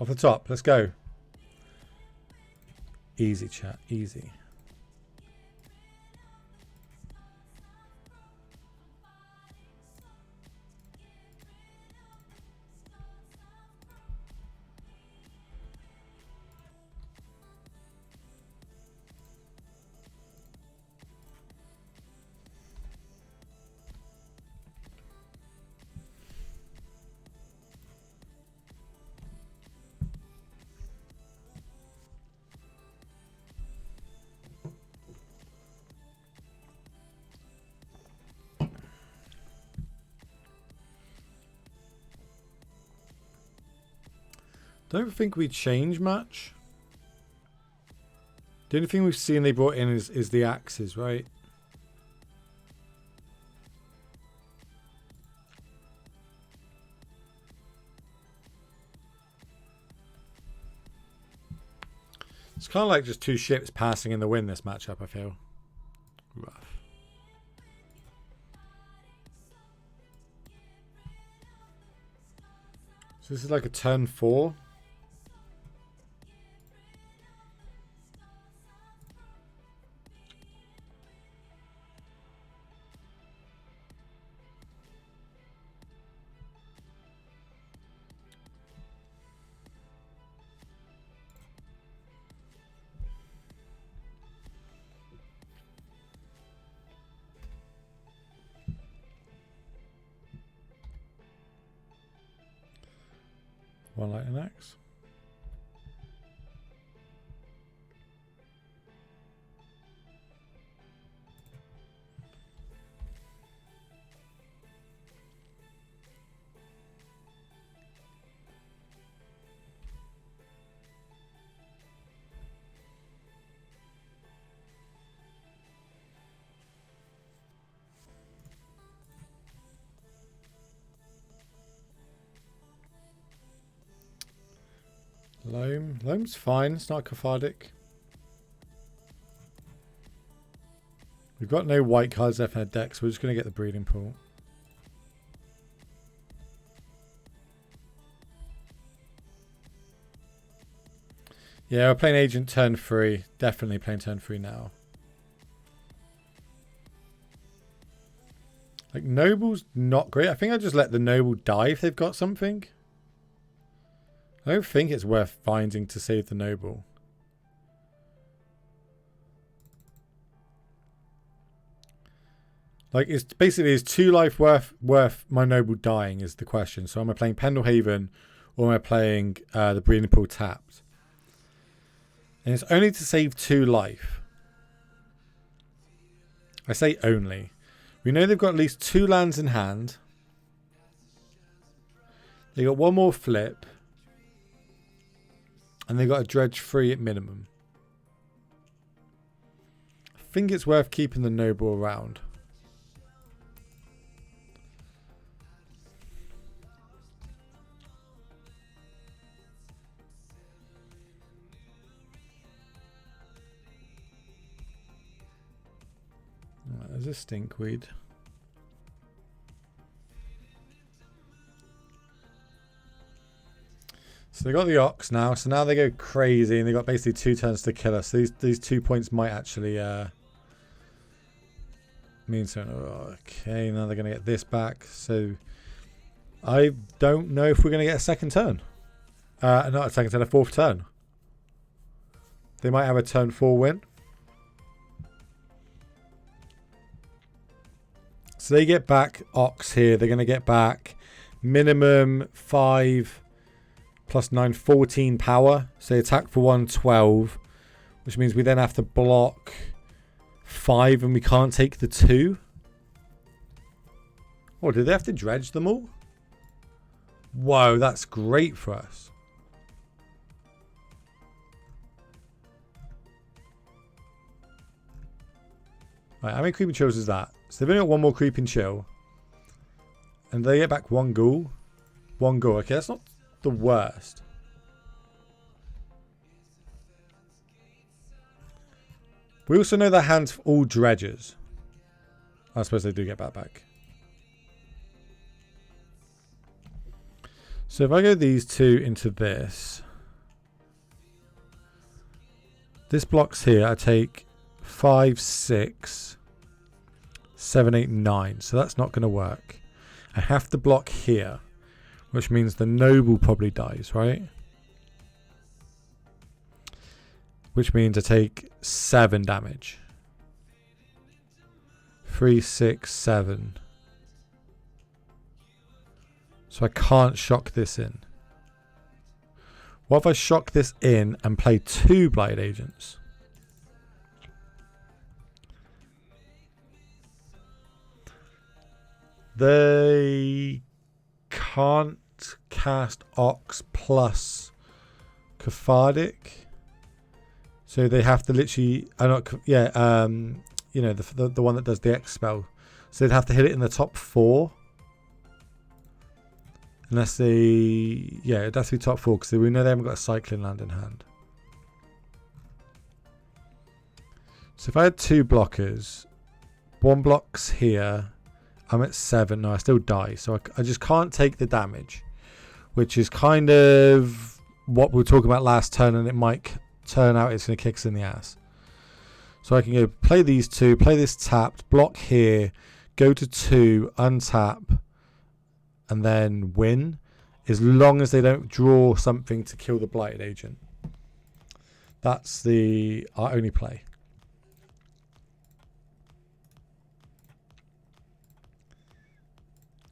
off the top, let's go. Easy, chat, easy. Don't think we change much. The only thing we've seen they brought in is the axes, right? It's kind of like just two ships passing in the wind, this matchup, I feel. Rough. So this is like a turn 4. One lightning axe. Loam. Loam's fine. It's not cathartic. We've got no white cards left in our deck, so we're just going to get the breeding pool. Yeah, we're playing Agent turn 3. Definitely playing turn 3 now. Like, Noble's not great. I think I just let the Noble die if they've got something. I don't think it's worth finding to save the Noble. Like, it's basically, is 2 life worth my Noble dying is the question. So am I playing Pendlehaven or am I playing the Breeding Pool tapped? And it's only to save 2 life. I say only. We know they've got at least 2 lands in hand. They got 1 more flip. And they got a dredge 3 at minimum. I think it's worth keeping the Noble around. Right, there's a stinkweed. So they got the Ox now, so now they go crazy and they got basically 2 turns to kill us. So these 2 points might actually mean something. Okay, now they're going to get this back. So I don't know if we're going to get a second turn. Not a second turn, a 4th turn. They might have a turn 4 win. So they get back Ox here. They're going to get back minimum 5 plus 9, 14 power. So they attack for 1, 12. Which means we then have to block 5 and we can't take the 2. Oh, do they have to dredge them all? Whoa, that's great for us. Right, how many creeping chills is that? So they've only got 1 more creeping chill. And they get back 1 ghoul. 1 ghoul. Okay, that's not the worst. We also know their hands all dredges. I suppose they do get that back. So if I go these 2 into this. This blocks here. I take 5, 6, 7, 8, 9. So that's not going to work. I have to block here. Which means the Noble probably dies, right? Which means I take 7 damage. 3, 6, 7. So I can't shock this in. What if I shock this in and play 2 Blighted Agents? They can't cast Ox plus Cathartic. So they have to literally, you know, the one that does the X spell. So they'd have to hit it in the top 4. Unless they, yeah, it'd have to be top 4 because we know they haven't got a cycling land in hand. So if I had 2 blockers, 1 block's here, I'm at 7. No, I still die. So I just can't take the damage, which is kind of what we were talking about last turn, and it might turn out it's going to kick us in the ass. So I can go play these 2, play this tapped, block here, go to 2, untap, and then win, as long as they don't draw something to kill the Blighted Agent. That's our only play.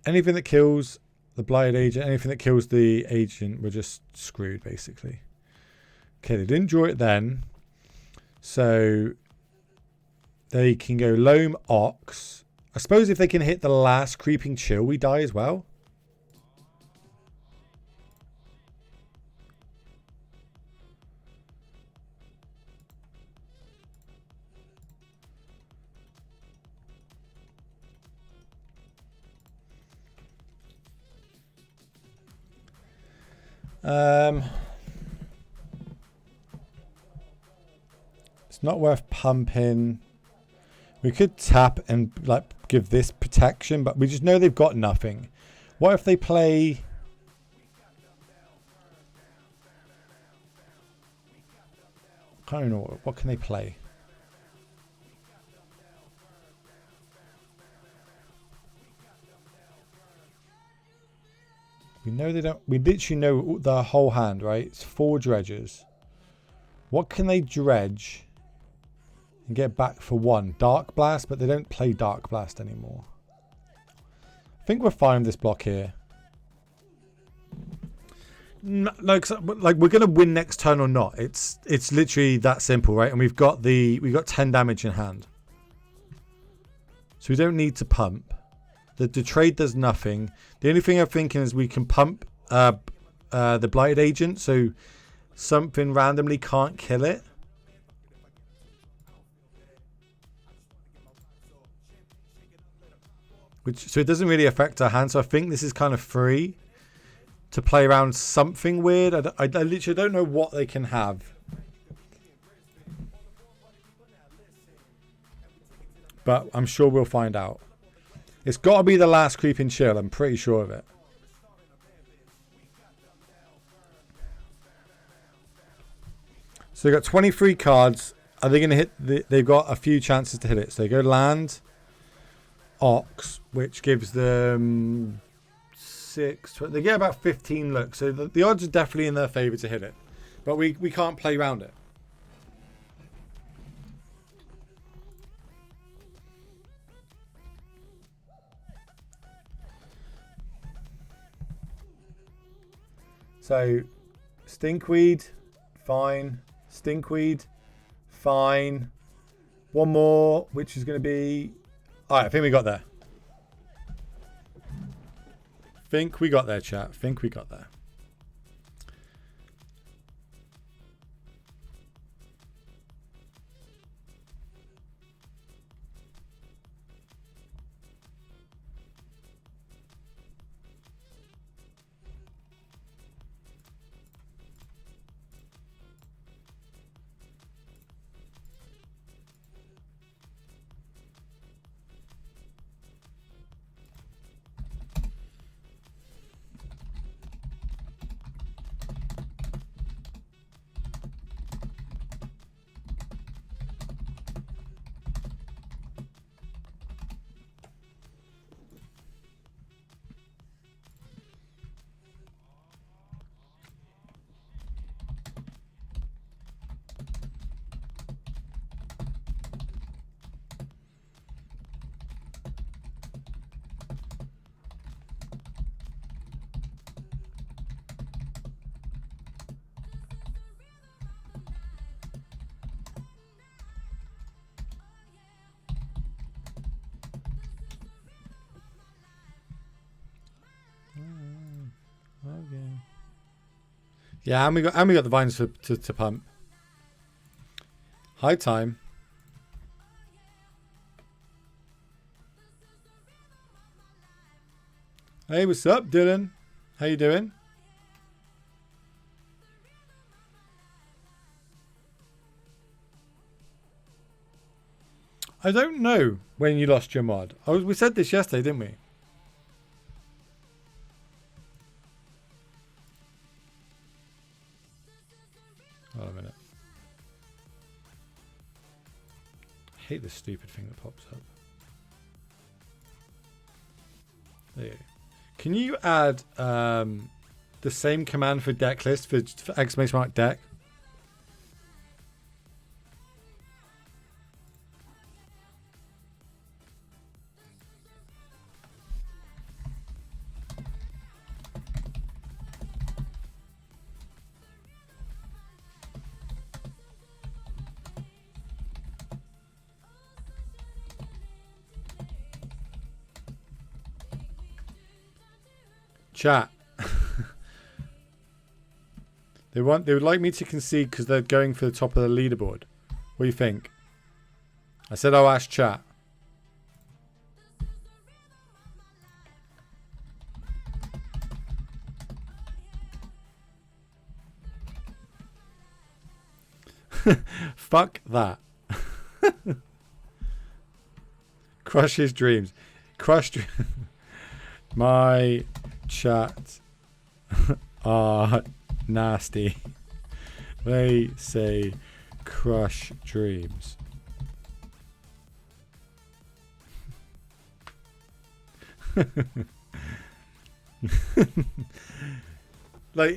Anything that kills the Blighted Agent, anything that kills the agent, we're just screwed, basically. Okay, they didn't draw it then. So they can go Loam, Ox. I suppose if they can hit the last Creeping Chill, we die as well. It's not worth pumping. We could tap and like give this protection, but we just know they've got nothing. What if they play? I don't know. What can they play? We know they don't. We literally know the whole hand, right? It's 4 dredges. What can they dredge and get back for 1? Dark Blast, but they don't play Dark Blast anymore. I think we're fine with this block here. No, like we're gonna win next turn or not. It's literally that simple, right? And we've got 10 damage in hand, so we don't need to pump. The trade does nothing. The only thing I'm thinking is we can pump the Blighted Agent, so something randomly can't kill it. So it doesn't really affect our hand. So I think this is kind of free to play around something weird. I literally don't know what they can have. But I'm sure we'll find out. It's got to be the last Creeping Chill. I'm pretty sure of it. So they've got 23 cards. Are they going to hit? They've got a few chances to hit it. So they go land, Ox, which gives them 6. They get about 15 looks. So the odds are definitely in their favour to hit it. But we can't play around it. So, Stinkweed, fine. Stinkweed, fine. One more, which is going to be... Alright, I think we got there. Think we got there, chat. Think we got there. Yeah, and we got the vines to pump. High time. Hey, what's up, Dylan? How you doing? I don't know when you lost your mod. We said this yesterday, didn't we? Hold on a minute. I hate this stupid thing that pops up. There you go. Can you add the same command for deck list for exclamation mark deck? Chat. They would like me to concede because they're going for the top of the leaderboard. What do you think? I said I'll ask chat. Fuck that. Crush his dreams. Crush dreams. My chat are nasty. They say crush dreams. Like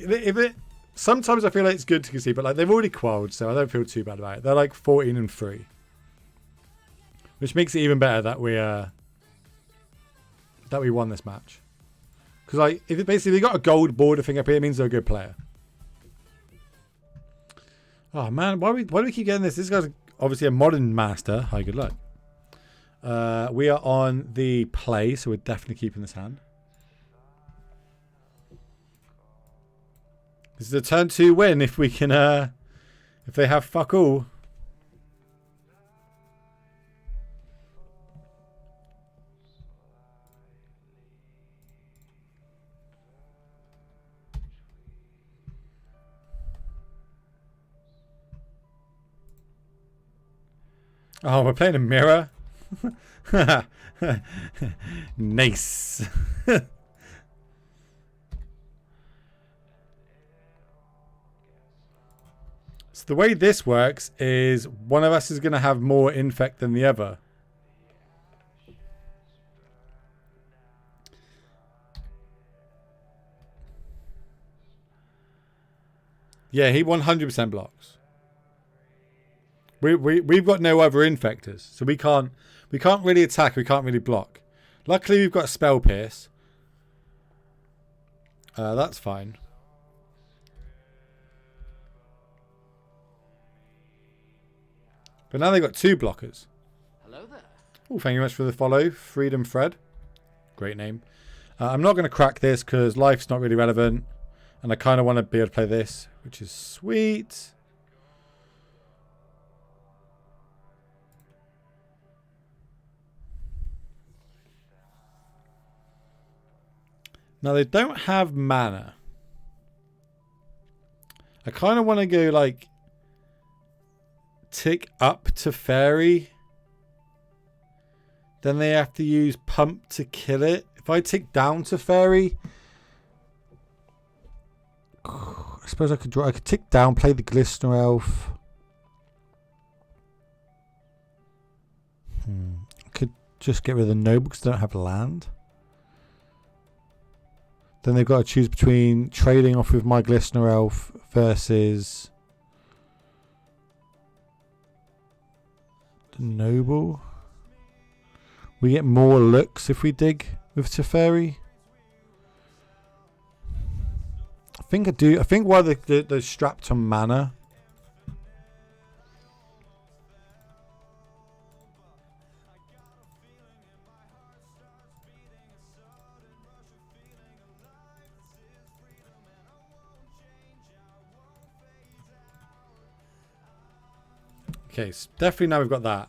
if it sometimes I feel like it's good to concede, but like they've already quelled, so I don't feel too bad about it. They're like 14-3, which makes it even better that we won this match. Because like if it basically got a gold border thing up here, it means they're a good player. Oh man, why do we keep getting this? This guy's obviously a modern master. Hi, good luck. We are on the play, so we're definitely keeping this hand. This is a turn 2 win if we can if they have fuck all. Oh, we're playing a mirror. Nice. So the way this works is one of us is going to have more infect than the other. Yeah, he 100% blocks. We've got no other infectors, so we can't really attack. We can't really block. Luckily, we've got a spell pierce. That's fine. But now they've got 2 blockers. Hello there. Oh, thank you much for the follow, Freedom Fred. Great name. I'm not going to crack this because life's not really relevant, and I kind of want to be able to play this, which is sweet. Now they don't have mana. I kind of want to go like tick up to fairy. Then they have to use pump to kill it. If I tick down to fairy, I suppose I could tick down, play the Glistener Elf. I could just get rid of the Noble because they don't have land. Then they've got to choose between trading off with my Glistener Elf versus the Noble. We get more looks if we dig with Teferi. I think I do. I think while they're strapped to mana. Okay, so definitely now we've got that.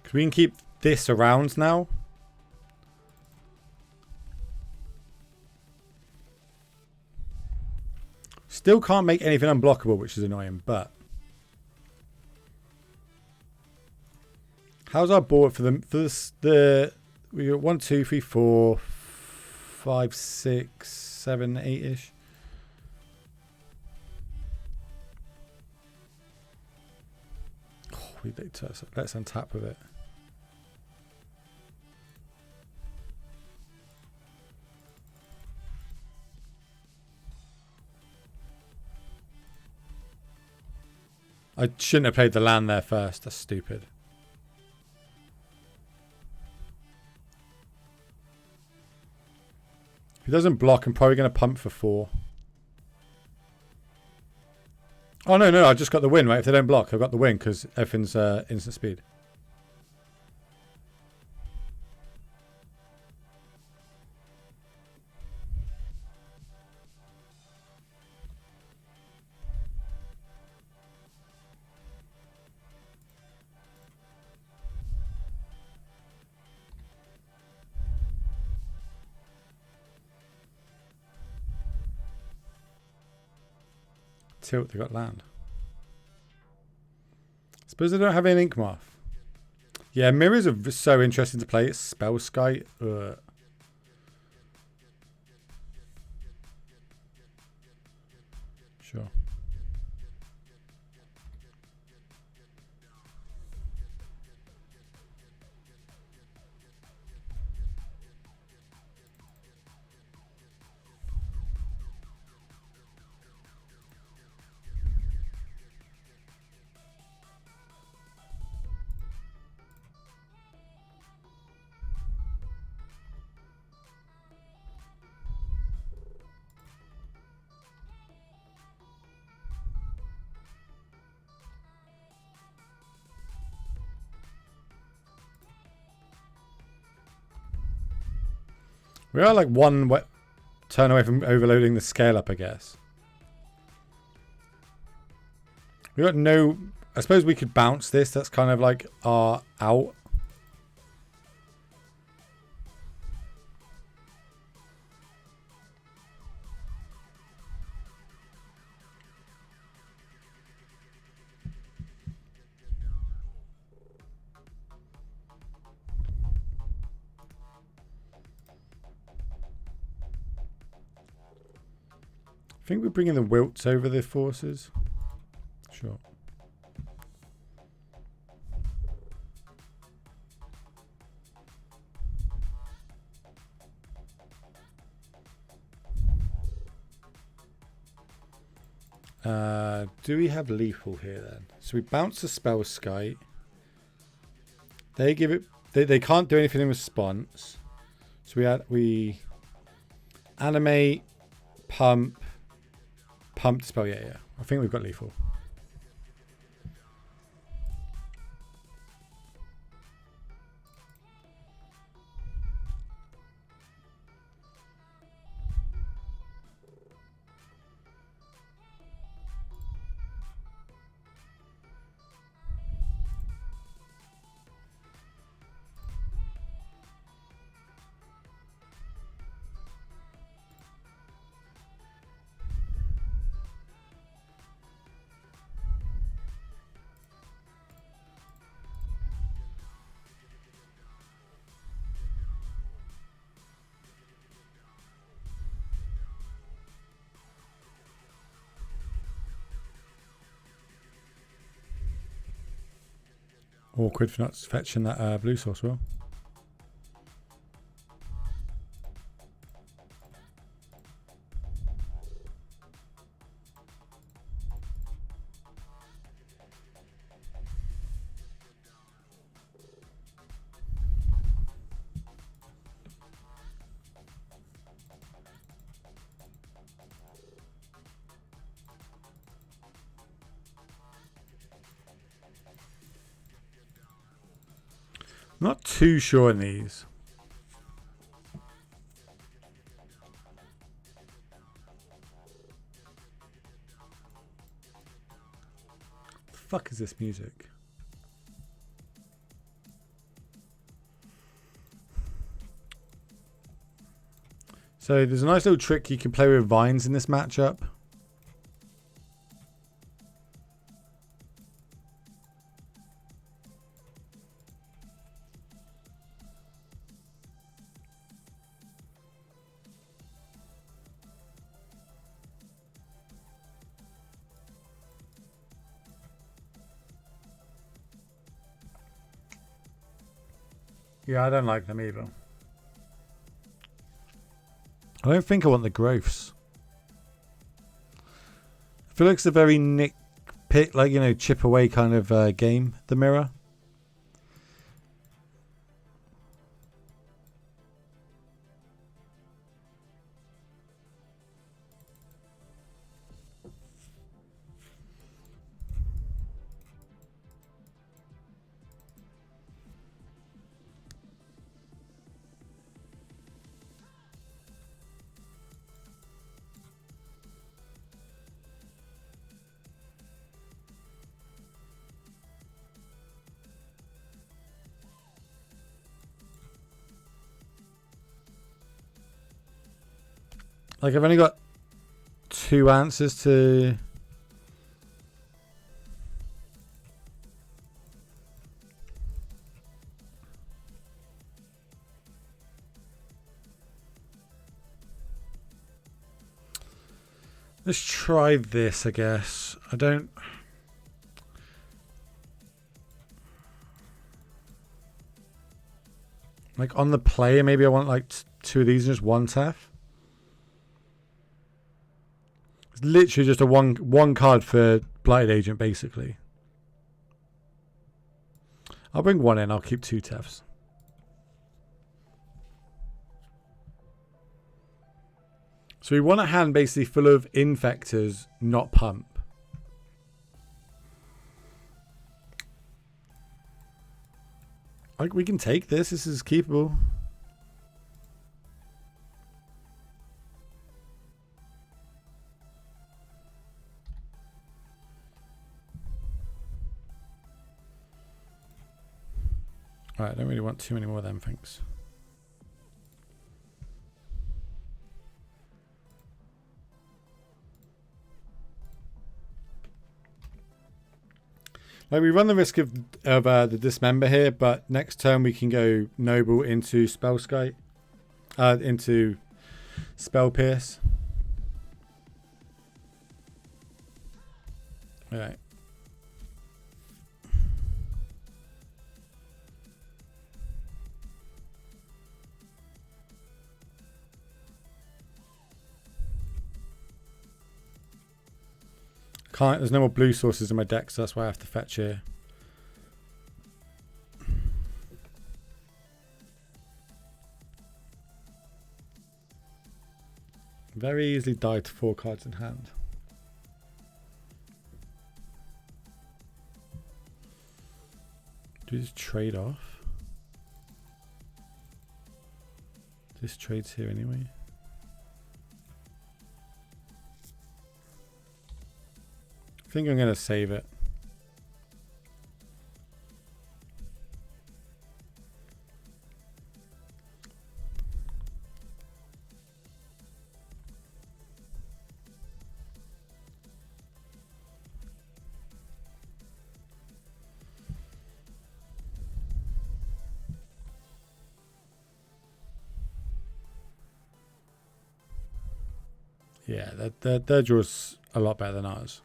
Because we can keep this around now. Still can't make anything unblockable, which is annoying, but... How's our board for the we got 1, 2, 3, 4, 5, 6, 7, 8-ish. Oh, let's untap with it. I shouldn't have played the land there first. That's stupid. If he doesn't block, I'm probably going to pump for 4. Oh, no, I just got the win, right? If they don't block, I've got the win because everything's instant speed. Tilt, they got land. Suppose they don't have any Ink Moth. Yeah, mirrors are so interesting to play. It's Spell Sky. Sure. We are like one turn away from overloading the scale up, I guess. We got no... I suppose we could bounce this. That's kind of like our out. I think we're bringing the wilts over the forces. Sure. Do we have lethal here then? So we bounce the spell skite. They give it. They can't do anything in response. So we animate, pump the spell. Yeah. I think we've got lethal. Awkward for not fetching that blue source well. Not too sure in these. fuck is this music? So there's a nice little trick you can play with vines in this matchup. Yeah, I don't like them either. I don't think I want the growths. I feel like it's a very nitpick, like, you know, chip away kind of game, the mirror. Like, I've only got 2 answers to... Let's try this, I guess. I don't... Like, on the player, maybe I want, like, 2 of these and just 1 Tef. It's literally just a one card for Blighted Agent, basically. I'll bring 1 in. I'll keep 2 Tefs. So we want a hand basically full of Infectors, not Pump. Like, we can take this. This is keepable. Alright, I don't really want too many more of them, thanks. Like, we run the risk of the Dismember here, but next turn we can go Noble into Spellskite, into Spell Pierce. Alright. There's no more blue sources in my deck, so that's why I have to fetch here. Very easily die to 4 cards in hand. Do this trade off? This trades here anyway. I think I'm going to save it. Yeah, their draw's a lot better than ours.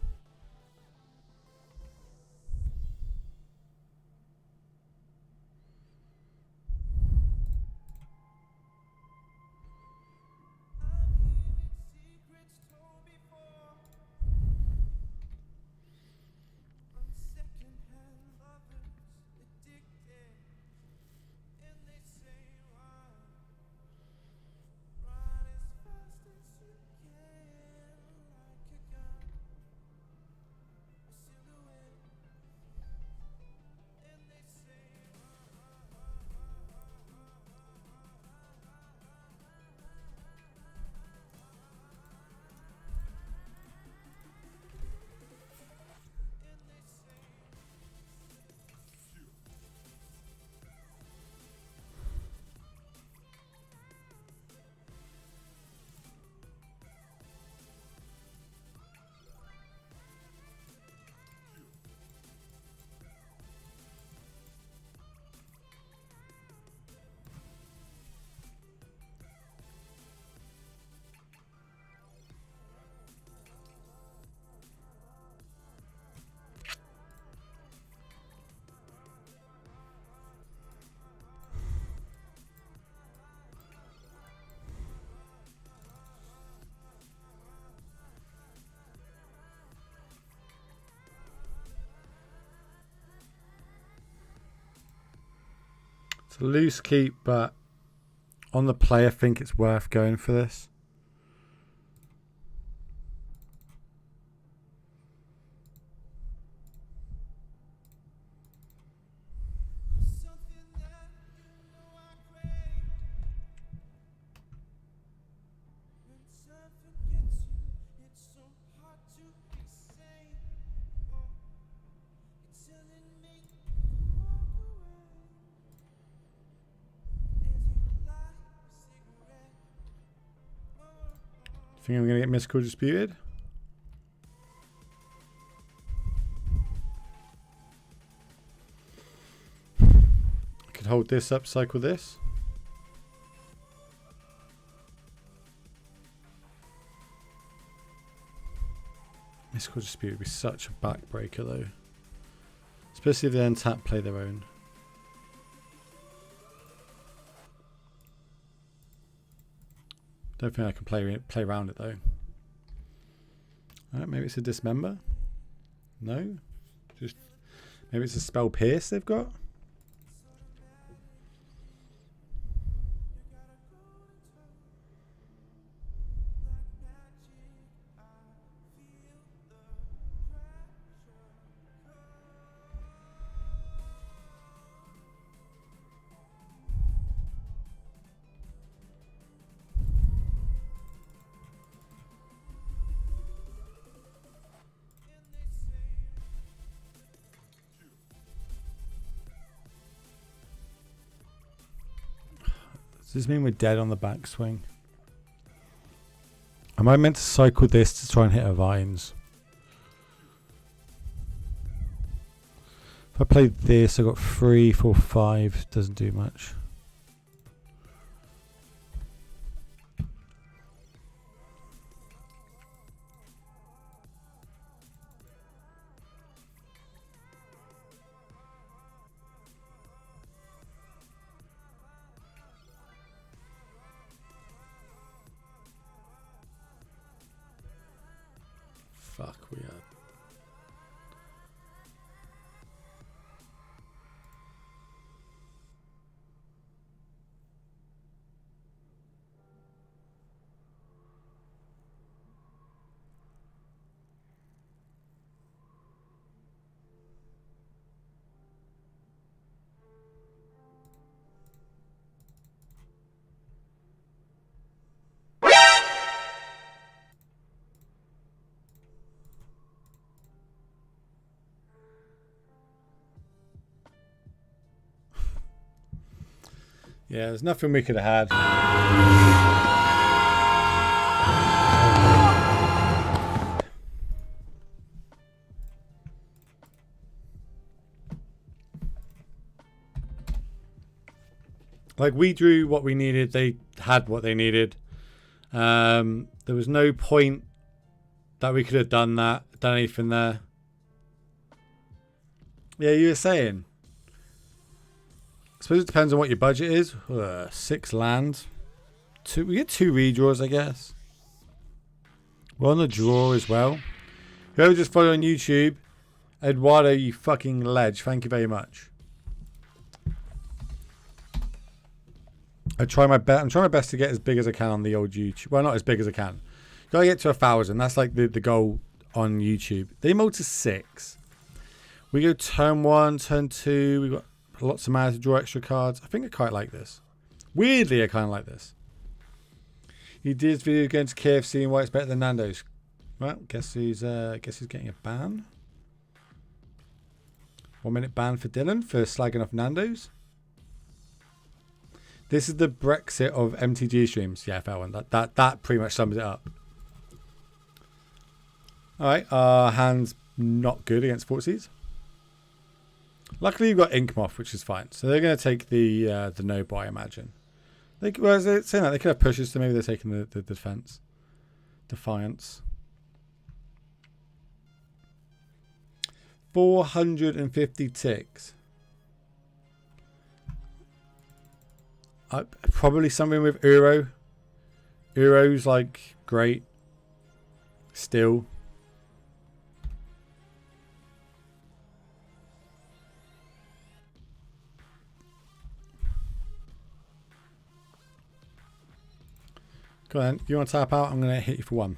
It's a loose keep, but on the play, I think it's worth going for this. Think I'm going to get Mystical Disputed? I could hold this up, cycle this. Mystical Dispute would be such a backbreaker though. Especially if they untap, play their own. Don't think I can play around it though. Alright, maybe it's a Dismember? No? Just maybe it's a Spell Pierce they've got? Does this mean we're dead on the backswing? Am I meant to cycle this to try and hit her vines? If I play this, I got 3, 4, 5. Doesn't do much. Fuck, we are. Yeah, there's nothing we could have had. Like, we drew what we needed. They had what they needed. There was no point that we could have done anything there. Yeah, you were saying. I suppose it depends on what your budget is. 6 lands. We get 2 redraws, I guess. We're on the draw as well. Whoever just followed on YouTube, Eduardo, you fucking ledge. Thank you very much. I'm trying my best to get as big as I can on the old YouTube. Well, not as big as I can. Gotta get to 1,000. That's like the goal on YouTube. They mold to 6. We go turn 1, turn 2. We got lots of mana to draw extra cards. I think I quite like this. Weirdly, I kind of like this. He did his video against KFC and why it's better than Nando's. Well, guess who's getting a ban. 1 minute ban for Dylan for slagging off Nando's. This is the Brexit of MTGO streams. Yeah, fair one. That pretty much sums it up. Alright, our hand's not good against Fortsies. Luckily, you've got Inkmoth, which is fine. So they're going to take the Noble, I imagine. Saying that, they could have pushes, so maybe they're taking the defense. Defiance. 450 ticks. Probably something with Uro. Uro's like great. Still. Come on, you want to tap out? I'm going to hit you for 1.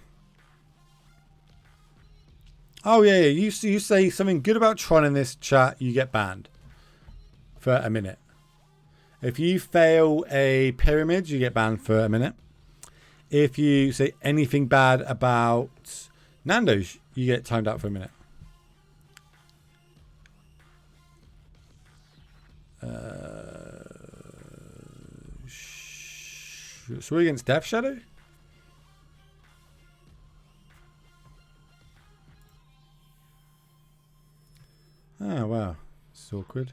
Oh, yeah. You say something good about Tron in this chat, you get banned for a minute. If you fail a pyramid, you get banned for a minute. If you say anything bad about Nando's, you get timed out for a minute. So we're against Death Shadow? Oh, wow. It's awkward.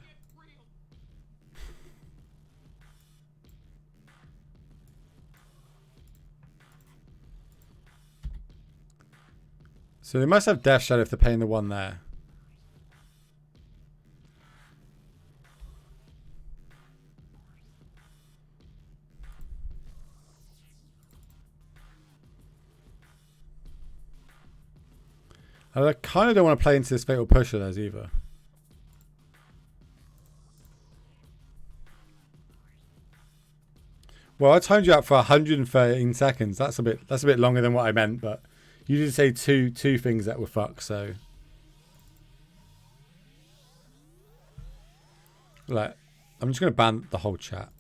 So they must have Death Shadow if they're paying the 1 there. I kind of don't want to play into this Fatal Push of theirs either. Well, I timed you out for 113 seconds. That's a bit longer than what I meant, but you did say two things that were fucked, so like I'm just gonna ban the whole chat.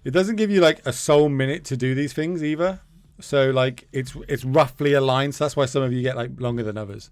It doesn't give you like a sole minute to do these things either. So like it's roughly aligned, so that's why some of you get like longer than others.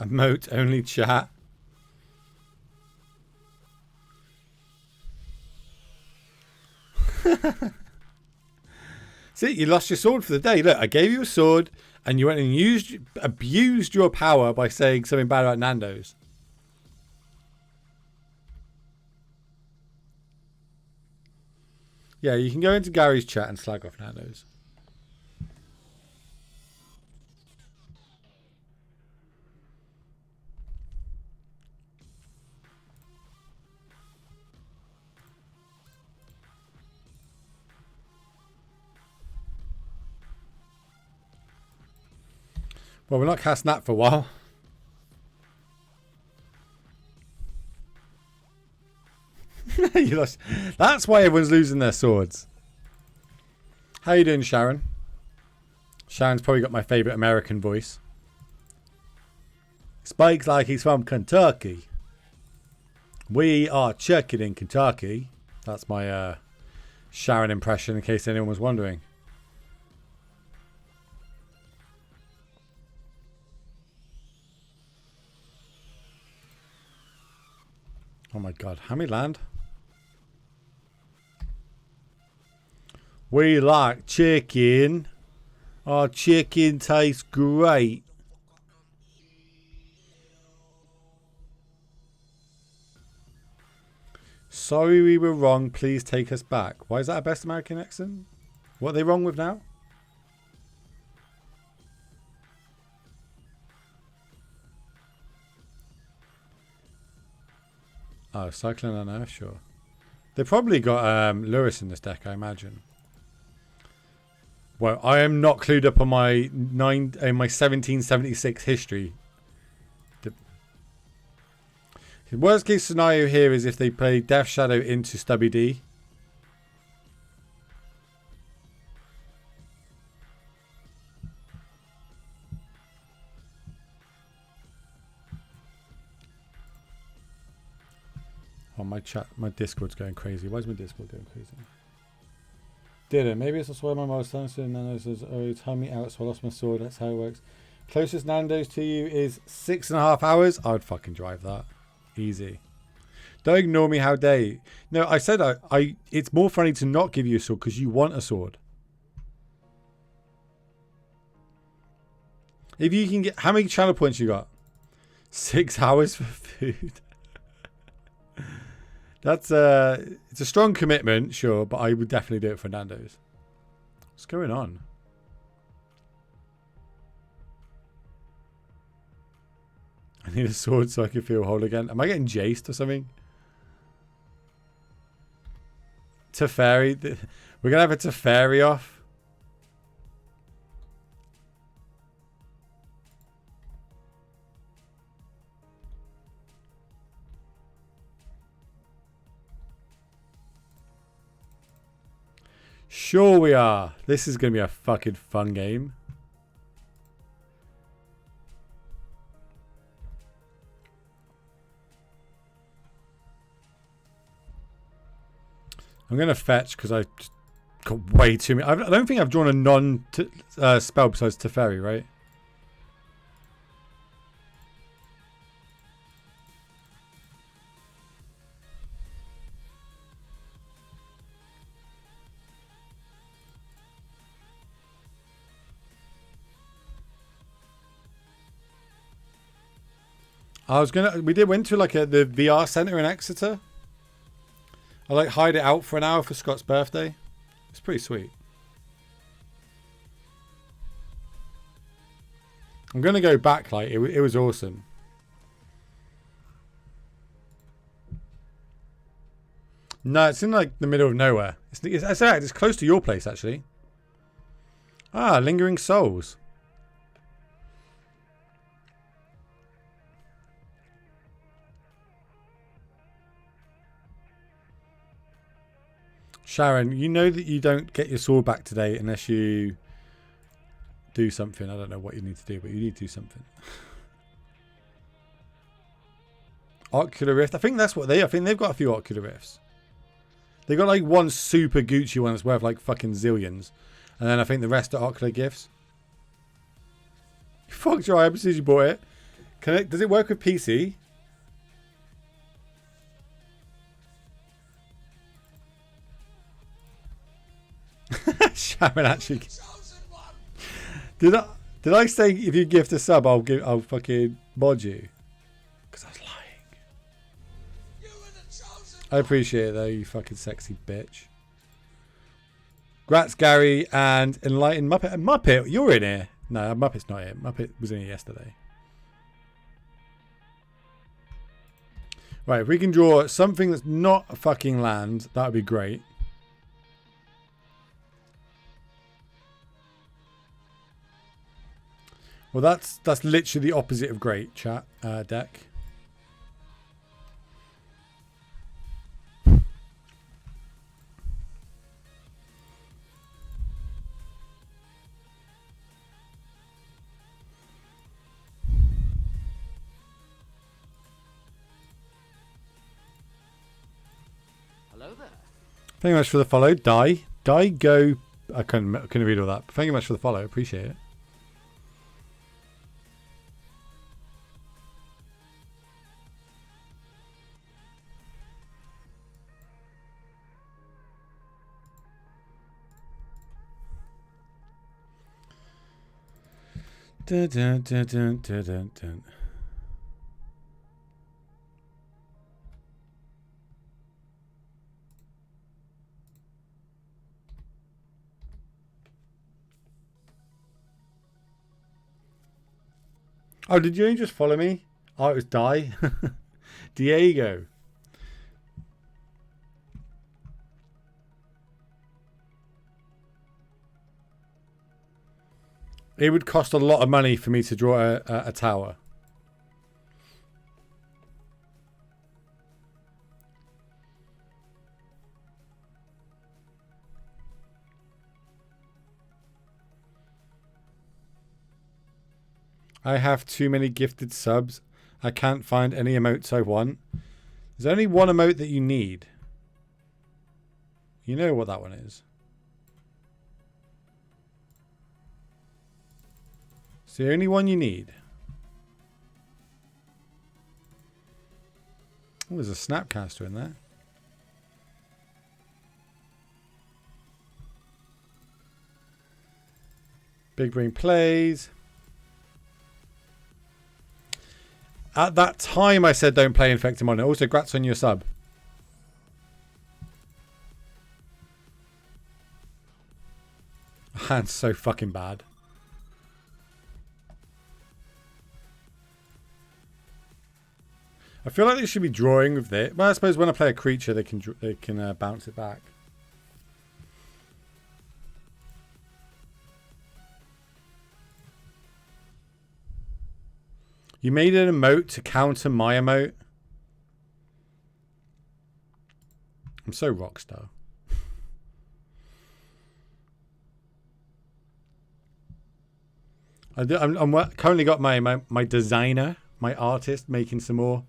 Emote only chat. See, you lost your sword for the day. Look, I gave you a sword and you went and abused your power by saying something bad about Nando's. Yeah, you can go into Gary's chat and slag off Nando's. Well, we're not casting that for a while. You lost. That's why everyone's losing their swords. How you doing, Sharon? Sharon's probably got my favourite American voice. Speaks like he's from Kentucky. We are chicken in Kentucky. That's my Sharon impression, in case anyone was wondering. Oh my god, how many land? We like chicken. Our chicken tastes great. Sorry we were wrong. Please take us back. Why is that a best American accent? What are they wrong with now? Oh, Cyclone Unearth, sure. They probably got Lewis in this deck, I imagine. Well, I am not clued up on my 1776 history. The worst case scenario here is if they play Death Shadow into Stubby D. Oh, my Discord's going crazy. Why is my Discord going crazy? Didn't. Maybe it's that's why my mom was telling me Nando's says, oh, time me out, so I lost my sword. That's how it works. Closest Nando's to you is 6.5 hours. I would fucking drive that. Easy. Don't ignore me, how dare you. No, I said I it's more funny to not give you a sword because you want a sword. If you can get, how many channel points you got? 6 hours for food. That's it's a strong commitment, sure, but I would definitely do it for Nando's. What's going on? I need a sword so I can feel whole again. Am I getting jaced or something? Teferi. We're going to have a Teferi off. Sure we are. This is going to be a fucking fun game. I'm going to fetch because I got way too many. I don't think I've drawn a non-spell besides Teferi, right? We went to like the VR center in Exeter. I like hide it out for an hour for Scott's birthday. It's pretty sweet. I'm going to go back. Like it was awesome. No, it's in like the middle of nowhere. It's close to your place actually. Ah, Lingering Souls. Sharon, you know that you don't get your sword back today unless you do something. I don't know what you need to do, but you need to do something. Ocular Rift. I think that's what I think they've got a few Ocular Rifts. They got like one super Gucci one that's worth like fucking zillions. And then I think the rest are Ocular gifts. You fucked your eye up as soon as you bought it. Does it work with PC? Sharon actually. Did I say if you gift a sub, I'll fucking mod you? Because I was lying. I appreciate it though, you fucking sexy bitch. Grats Gary and Enlightened Muppet. Muppet, you're in here. No, Muppet's not here. Muppet was in here yesterday. Right, if we can draw something that's not a fucking land, that would be great. Well, that's literally the opposite of great, chat deck. Hello there. Thank you much for the follow. Go. I couldn't read all that. But thank you much for the follow. Appreciate it. Dun, dun, dun, dun, dun, dun, dun. Oh, did you just follow me? Oh, it was Die. Diego. It would cost a lot of money for me to draw a tower. I have too many gifted subs. I can't find any emotes I want. There's only one emote that you need. You know what that one is. It's the only one you need. Oh, there's a Snapcaster in there. Big Brain Plays. At that time, I said don't play Infectum on it. Also, grats on your sub. Hand's so fucking bad. I feel like they should be drawing with it. Well, I suppose when I play a creature, they can bounce it back. You made an emote to counter my emote. I'm so rockstar. I'm currently got my designer, my artist, making some more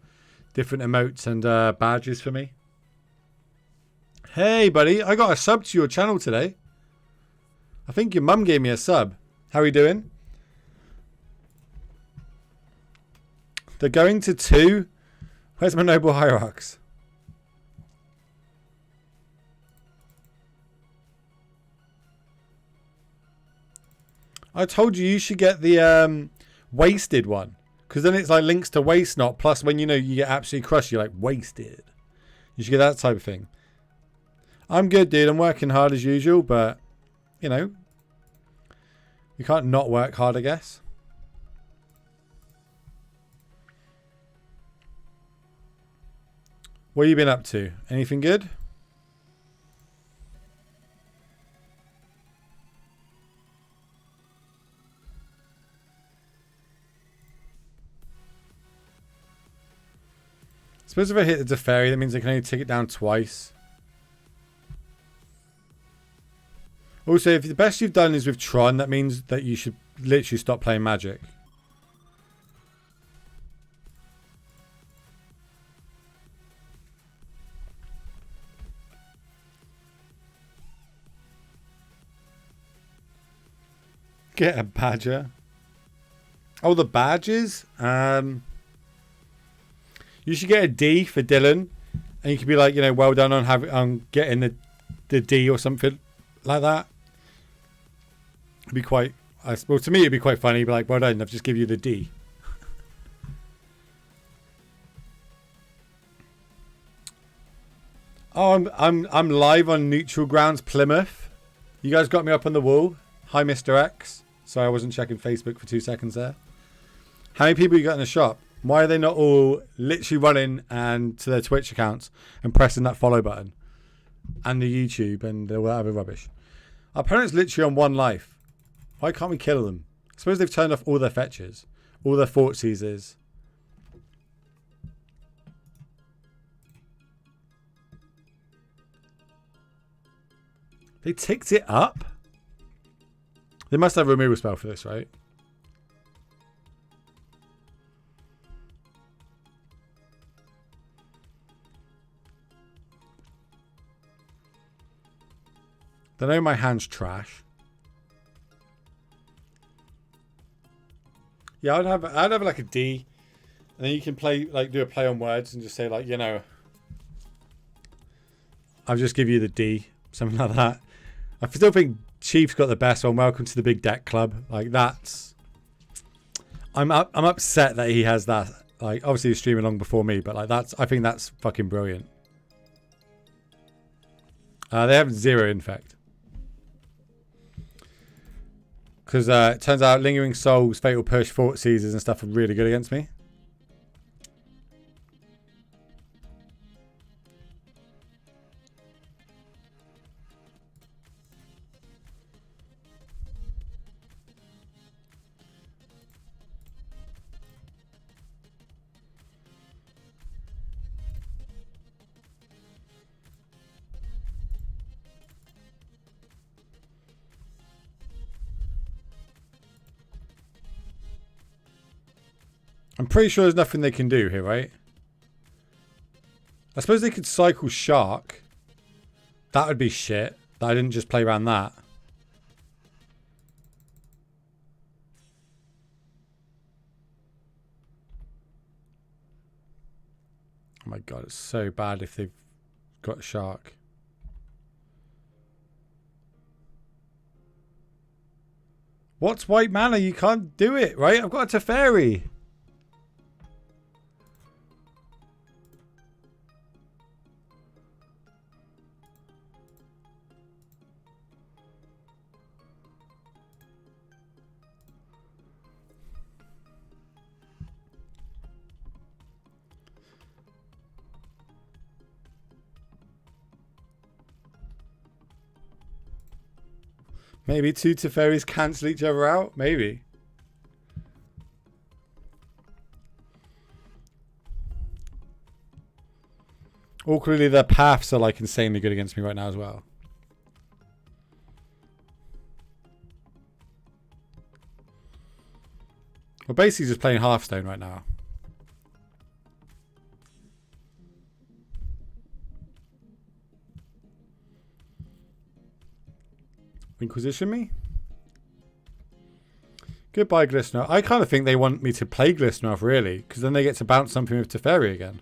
different emotes and badges for me. Hey, buddy, I got a sub to your channel today. I think your mum gave me a sub. How are you doing? They're going to 2. Where's my noble hierarchs? I told you should get the wasted one. Because then it's like links to waste not. Plus when you get absolutely crushed, you're like wasted. You should get that type of thing. I'm good, dude. I'm working hard as usual. But, you can't not work hard, I guess. What have you been up to? Anything good? Suppose if I hit the Teferi, that means I can only take it down twice. Also, if the best you've done is with Tron, that means that you should literally stop playing Magic. Get a badger. Oh, the badges? You should get a D for Dylan. And you could be like, well done on getting the D or something like that. It'd be quite, well, to me, it'd be quite funny. You'd be like, well done, I've just given you the D. Oh, I'm live on Neutral Grounds Plymouth. You guys got me up on the wall. Hi, Mr. X. Sorry, I wasn't checking Facebook for 2 seconds there. How many people you got in the shop? Why are they not all literally running and to their Twitch accounts and pressing that follow button? And the YouTube and the whatever rubbish. Our opponent's literally on 1 life. Why can't we kill them? I suppose they've turned off all their fetches. All their Fort Caesars. They ticked it up? They must have a removal spell for this, right? They know my hand's trash. Yeah, I'd have like a D, and then you can do a play on words and just say like, I'll just give you the D, something like that. I still think Chief's got the best one. Welcome to the big deck club. Like that's, I'm upset that he has that. Like obviously he's streaming long before me, but like I think that's fucking brilliant. They have 0 infect. Because it turns out Lingering Souls, Fatal Push, Fort Caesars and stuff are really good against me. I'm pretty sure there's nothing they can do here, right? I suppose they could cycle Shark. That would be shit. That I didn't just play around that. Oh my god, it's so bad if they've got Shark. What's white mana? You can't do it, right? I've got a Teferi. Maybe two Teferis cancel each other out? Maybe. Awkwardly, their paths are like insanely good against me right now as well. We're basically just playing Hearthstone right now. Inquisition me? Goodbye, Glistener. I kind of think they want me to play Glistener off, really, because then they get to bounce something with Teferi again.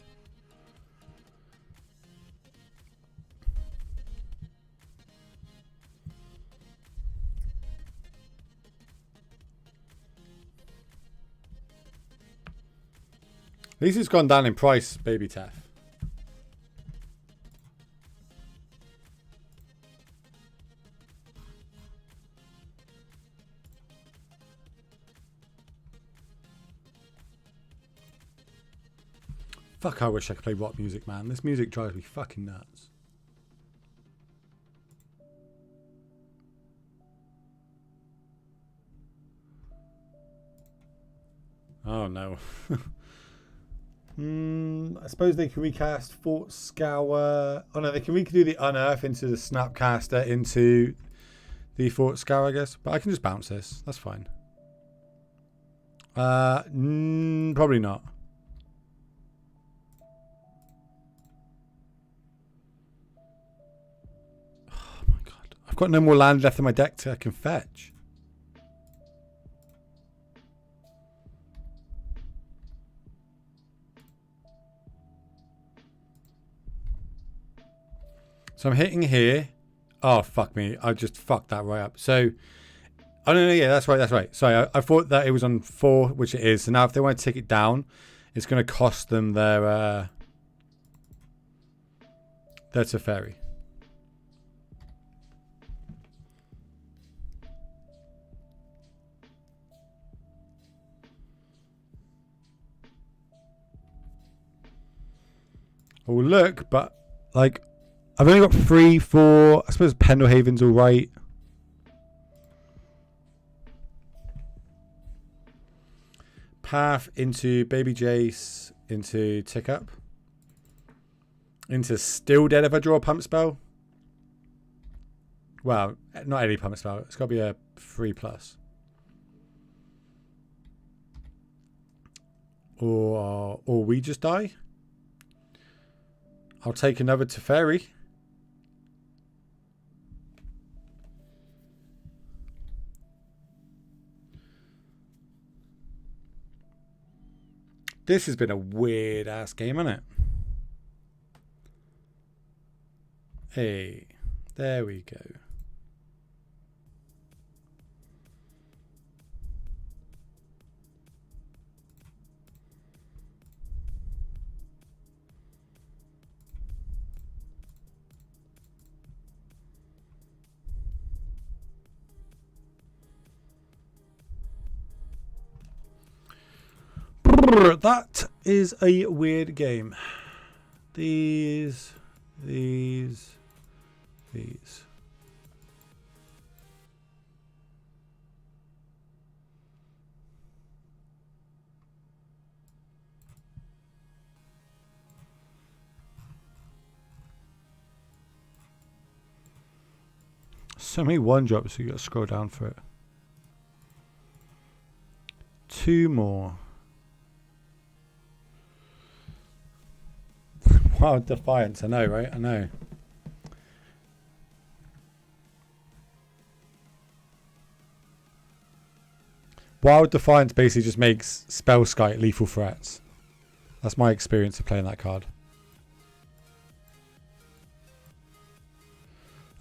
At least it's gone down in price, baby Tef. Fuck, I wish I could play rock music, man. This music drives me fucking nuts. Oh, no. I suppose they can recast Fort Scour. Oh, no, they can redo the Unearth into the Snapcaster into the Fort Scour, I guess. But I can just bounce this. That's fine. Probably not. Oh, my God. I've got no more land left in my deck I can fetch. So I'm hitting here. Oh, fuck me. I just fucked that right up. So, oh, no, yeah, that's right, that's right. Sorry, I thought that it was on 4, which it is. So now if they want to take it down, it's going to cost them their Teferi. Oh, look, but, like, I've only got 3, 4. I suppose Pendlehaven's all right. Path into Baby Jace, into Tick Up, into Still Dead if I draw a pump spell. Well, not any pump spell. It's got to be a 3+. Or we just die. I'll take another Teferi. This has been a weird ass game, hasn't it? Hey, there we go. That is a weird game. These. So many 1-drops, so you got to scroll down for it. 2 more. Wild Defiance, I know, right? I know. Wild Defiance basically just makes Spellskite lethal threats. That's my experience of playing that card.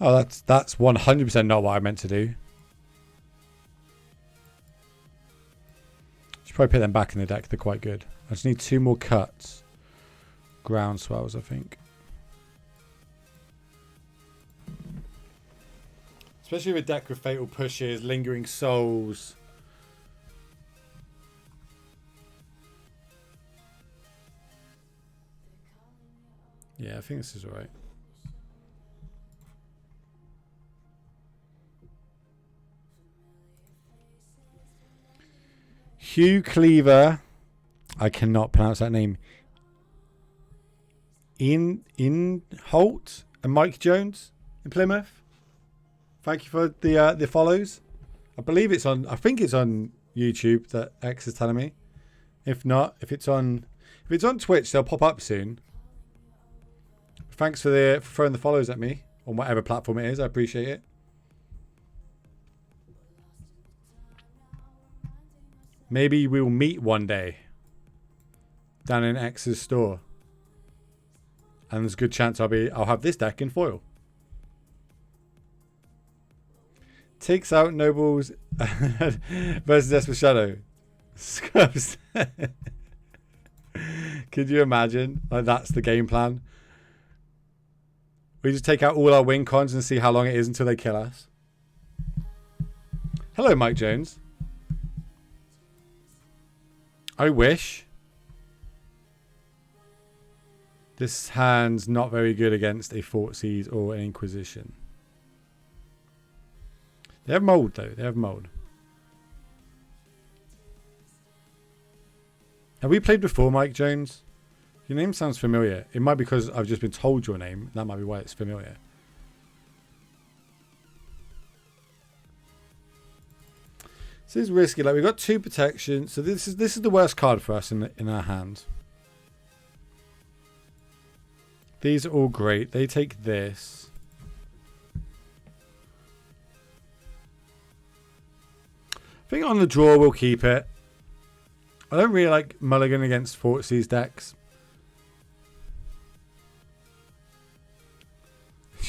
Oh, that's 100% not what I meant to do. Should probably put them back in the deck. They're quite good. I just need 2 more cuts. Groundswells, I think. Especially with a deck with Fatal Pushes, Lingering Souls. Yeah, I think this is alright. Hugh Cleaver. I cannot pronounce that name. In Holt and Mike Jones in Plymouth. Thank you for the follows. I believe it's on. I think it's on YouTube. That X is telling me. If not, if it's on Twitch, they'll pop up soon. Thanks for throwing the follows at me on whatever platform it is. I appreciate it. Maybe we'll meet one day down in X's store, and there's a good chance I'll have this deck in foil. Takes out Nobles versus Esper Shadow. Scrubs. Could you imagine? Like, that's the game plan. We just take out all our win cons and see how long it is until they kill us. Hello, Mike Jones. I wish. This hand's not very good against a Thoughtseize or an Inquisition. They have mold, though. They have mold. Have we played before, Mike Jones? Your name sounds familiar. It might be because I've just been told your name. That might be why it's familiar. This is risky. Like, we've got 2 protection. So this is the worst card for us in our hand. These are all great. They take this. I think on the draw we'll keep it. I don't really like mulligan against Thoughtseize decks.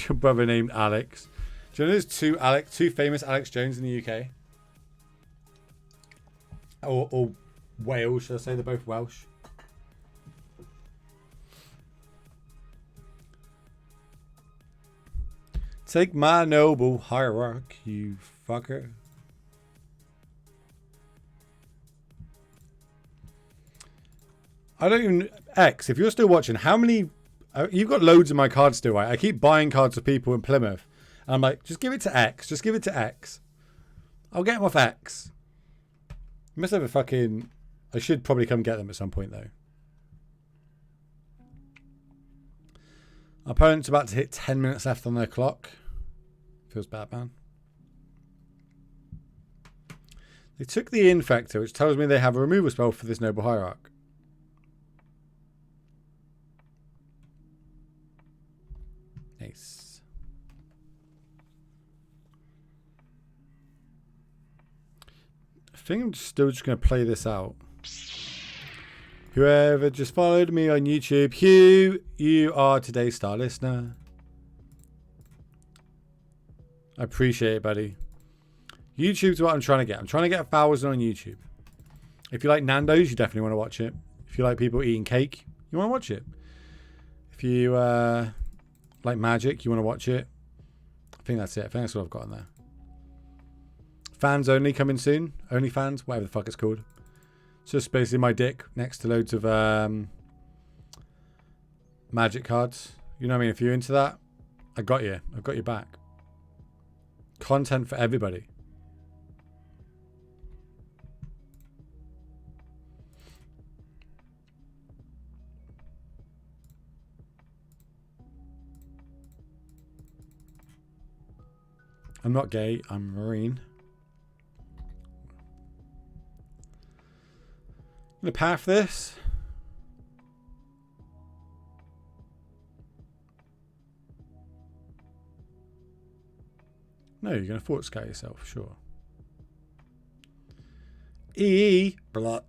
Your brother named Alex. Do you know there's two famous Alex Jones in the UK? Or Wales, should I say? They're both Welsh. Take my noble hierarch, you fucker. I don't even... X, if you're still watching, how many... You've got loads of my cards still, right? I keep buying cards for people in Plymouth. And I'm like, just give it to X. Just give it to X. I'll get them off X. You must have a fucking... I should probably come get them at some point, though. Our opponent's about to hit 10 minutes left on their clock. Feels bad, man. They took the Infector, which tells me they have a removal spell for this Noble Hierarch. Nice. I think I'm still just going to play this out. Whoever just followed me on YouTube, Hugh, you are today's star listener. I appreciate it, buddy. YouTube's what I'm trying to get. I'm trying to get 1,000 on YouTube. If you like Nando's, you definitely want to watch it. If you like people eating cake, you want to watch it. If you like magic, you want to watch it. I think that's it. I think that's what I've got on there. Fans only coming soon. Only fans, whatever the fuck it's called. It's just basically my dick next to loads of magic cards. You know what I mean? If you're into that, I got you. I've got your back. Content for everybody. I'm not gay, I'm Marine. I'm going to path this. No, you're going to Fort Scout yourself, sure. EE. Blah.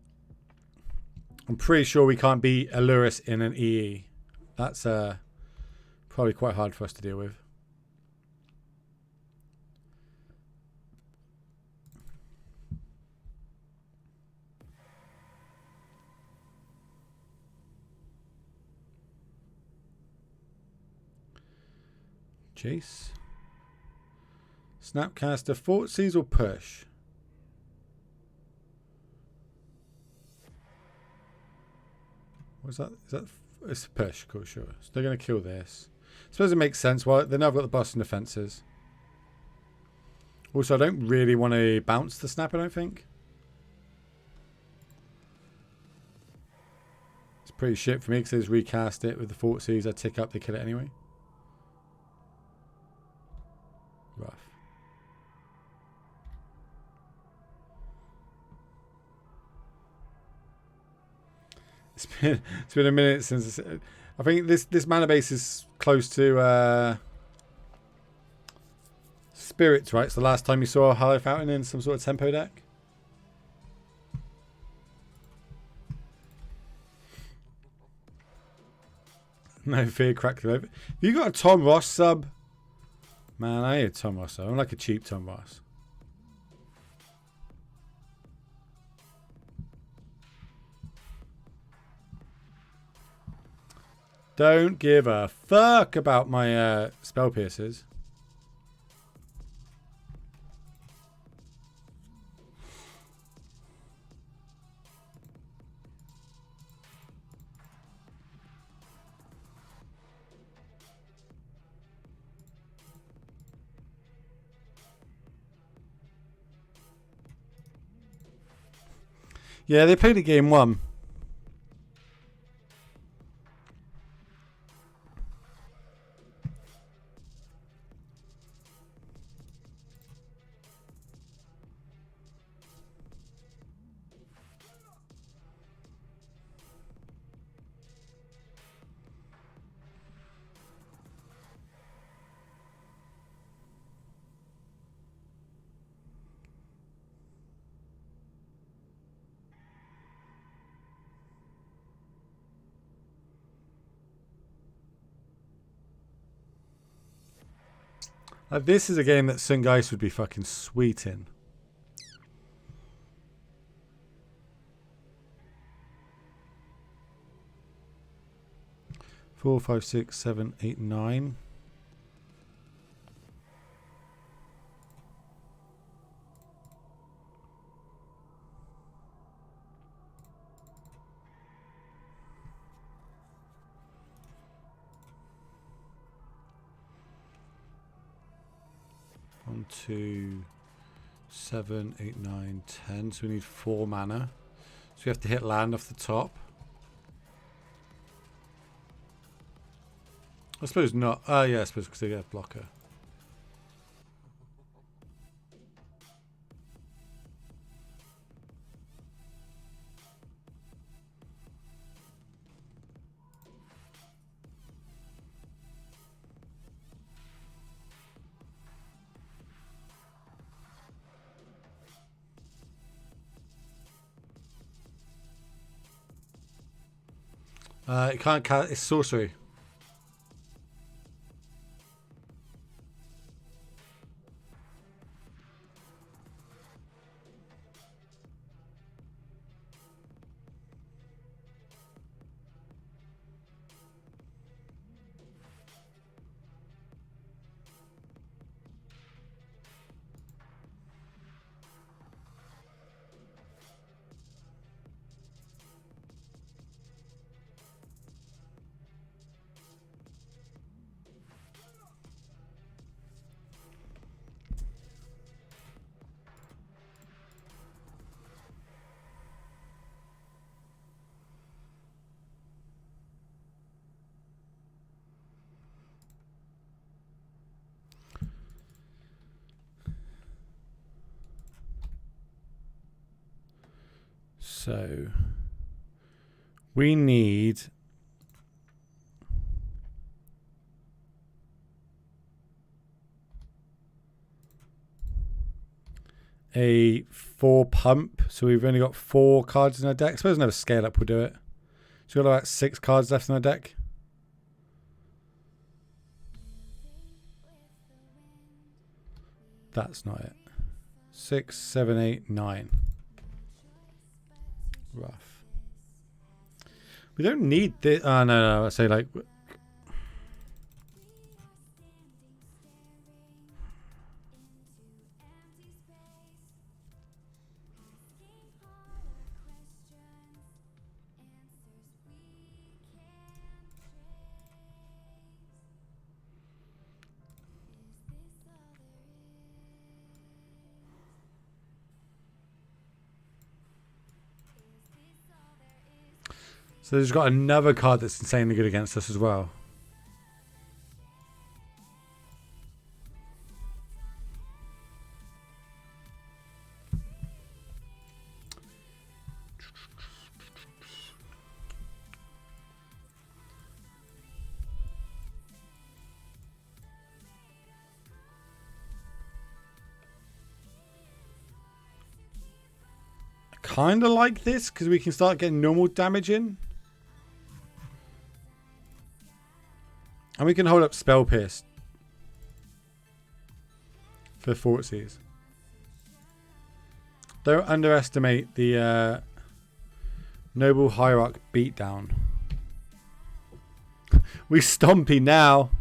I'm pretty sure we can't beat Aluris in an EE. That's probably quite hard for us to deal with. Jace. Snapcaster, Thoughtseize or push? What's that? Is that? It's a push, cool, sure. So they're going to kill this. I suppose it makes sense. Well, they know I've got the Boston defenses. Also, I don't really want to bounce the snap, I don't think. pretty shit for me because they just recast it with the Fort Seas. I tick up, they kill it anyway. Rough. It's been a minute since I think this mana base is close to Spirits, right? It's the last time you saw a Hollow Fountain in some sort of tempo deck. No fear, crack the over. You got a Tom Ross sub? Man, I hate Tom Ross. I'm like a cheap Tom Ross. Don't give a fuck about my spell piercers. Yeah, they played it game one. This is a game that Sungeist would be fucking sweet in. 4, 5, 6, 7, 8, 9. One, 2, 7, 8, 9, 10. So we need 4 mana. So we have to hit land off the top. I suppose not. Yeah, I suppose because they have blocker. It can't cast. It's sorcery. So we need a 4 pump. So we've only got 4 cards in our deck. I suppose another scale up will do it. So we've got about 6 cards left in our deck. That's not it. 6, 7, 8, 9. Rough. We don't need this. Oh, no. I say like. So there's got another card that's insanely good against us as well. Kind of like this because we can start getting normal damage in. And we can hold up Spell Pierce for Fortsies. Don't underestimate the Noble Hierarch beatdown. We stompy now.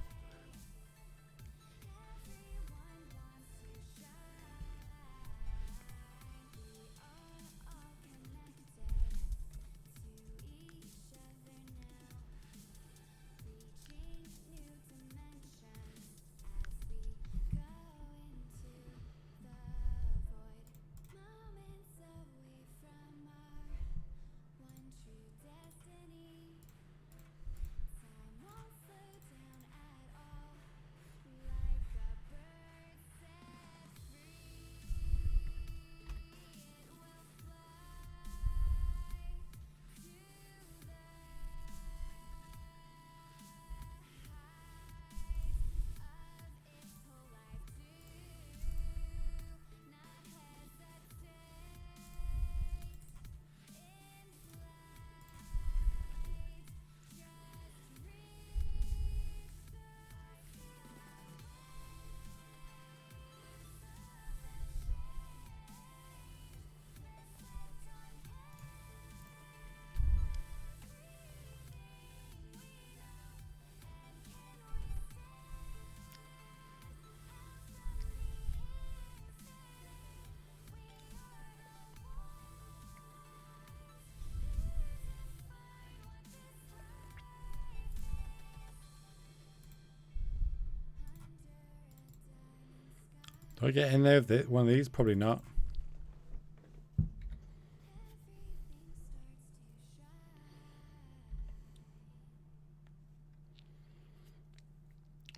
Do I get in there with one of these? Probably not.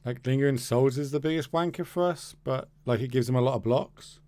Like Lingering Souls is the biggest wanker for us, but like it gives them a lot of blocks.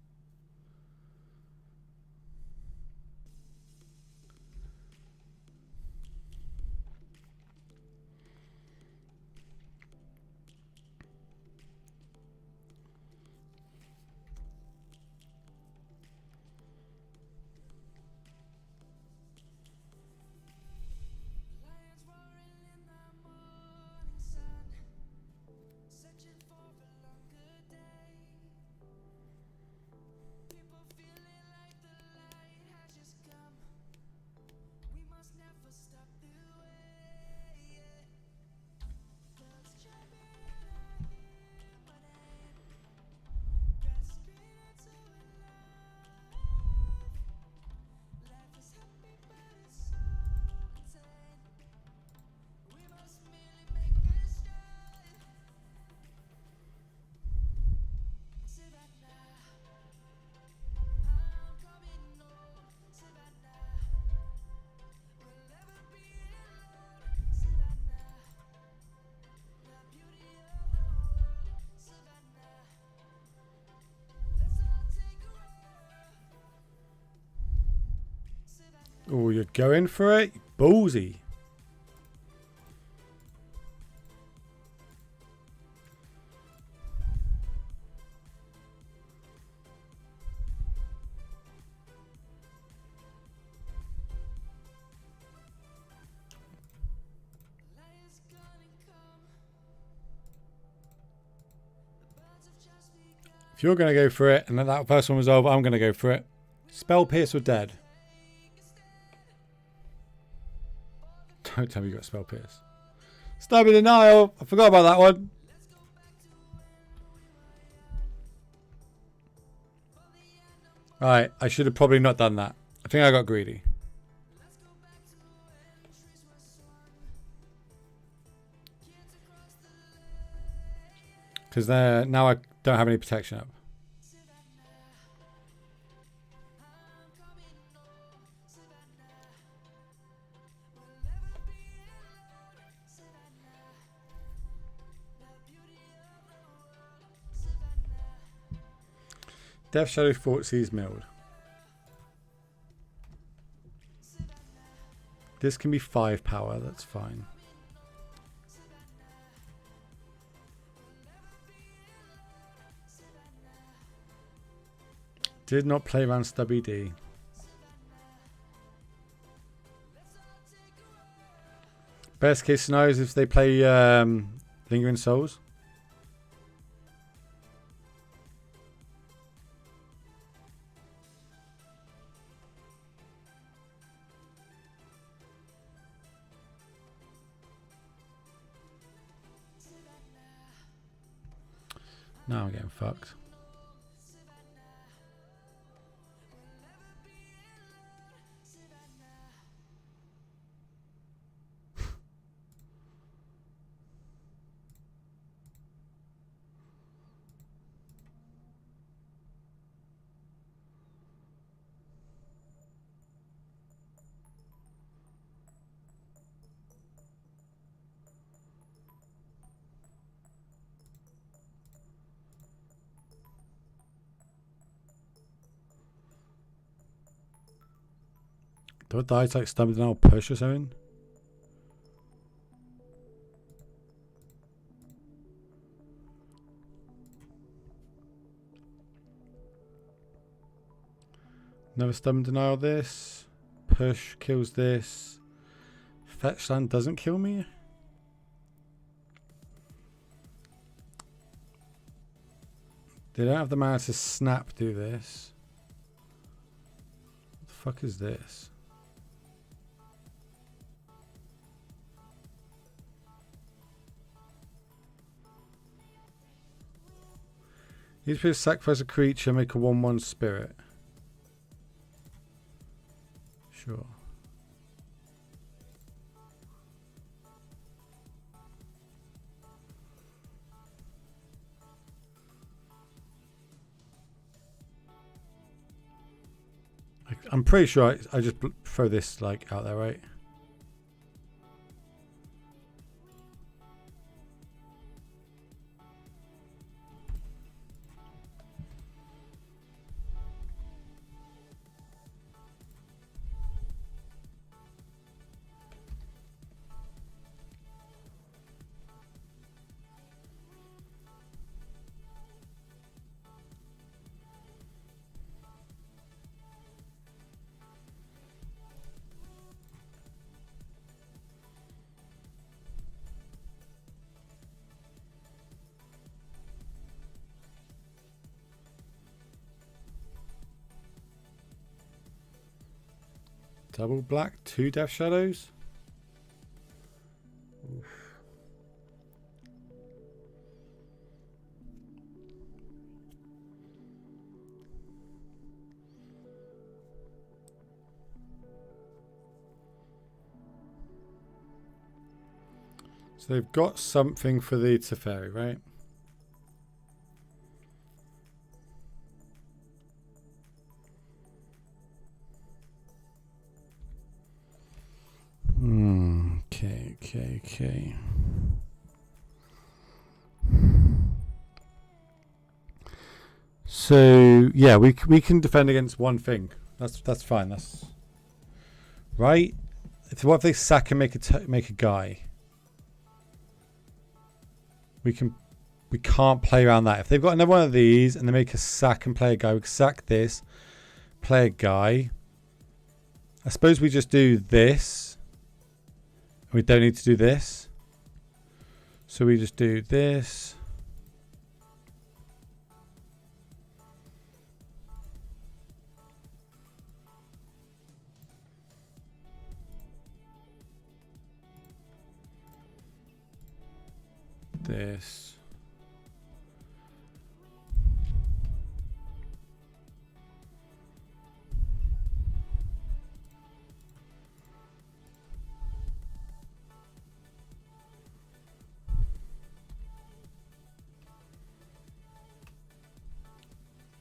Oh, you're going for it? Ballsy. If you're going to go for it and then that first one was over, I'm going to go for it. Spell Pierce or dead? Don't tell me you got Spell Pierce. Stubby Denial. I forgot about that one. Alright, I should have probably not done that. I think I got greedy. Because now I don't have any protection up. Death Shadow Thoughtseize milled. This can be 5 power, that's fine. Did not play around Stubby D. Best case scenario is if they play Lingering Souls. Now I'm getting fucked. Do I die to like stumble down or push or something? Another stubborn denial this. Push kills this. Fetch land doesn't kill me. They don't have the mana to snap do this. What the fuck is this? You just sacrifice a creature, make a 1/1 spirit. Sure. I'm pretty sure I just throw this like out there, right? Double black, 2 Death Shadows. Oof. So they've got something for the Teferi, right? Okay. So yeah, we can defend against one thing. That's fine. That's right. So what if they sack and make a guy? We can't play around that. If they've got another one of these and they make a sack and play a guy, we can sack this, play a guy. I suppose we just do this. We don't need to do this. So we just do this. This.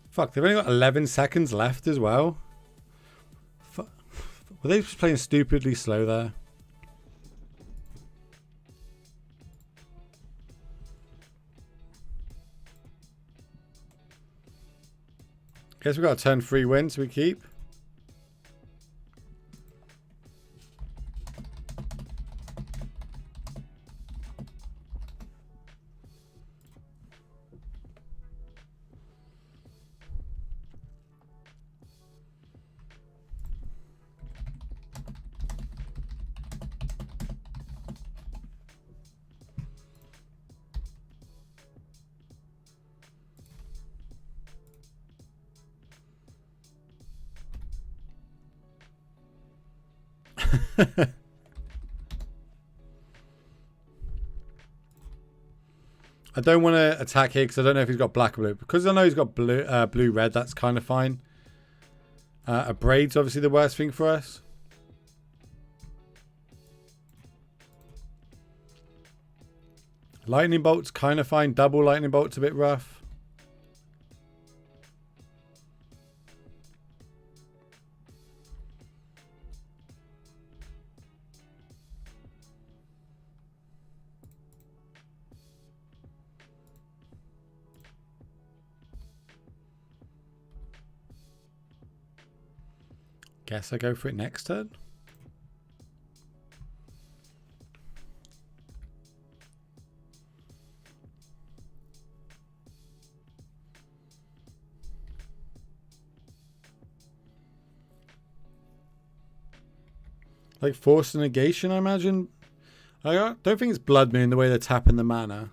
Fuck, they've only got 11 seconds left as well. Fuck. Were they just playing stupidly slow there? Guess we've got a turn 3 win, so we keep. I don't want to attack here because I don't know if he's got black or blue. Because I know he's got blue red, that's kind of fine. A braid's obviously the worst thing for us. Lightning bolt's kind of fine. Double lightning bolt's a bit rough. Guess I go for it next turn. Like forced negation, I imagine. I don't think it's Blood Moon the way they're tapping the mana.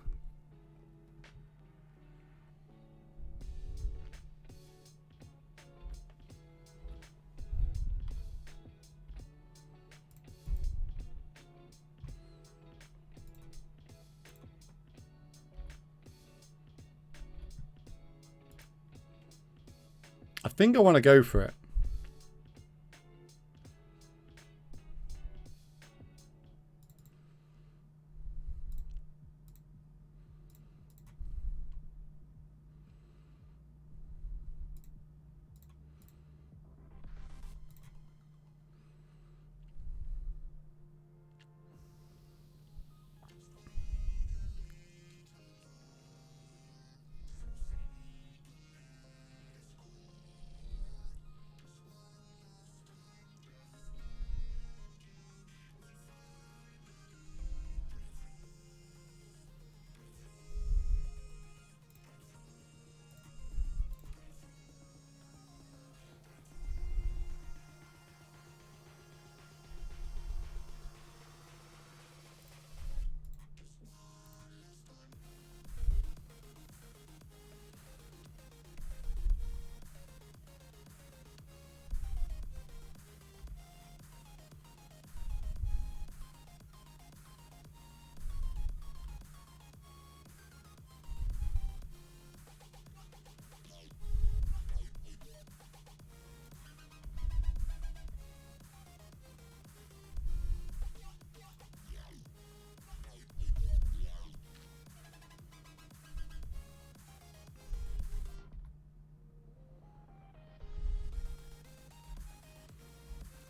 I think I want to go for it.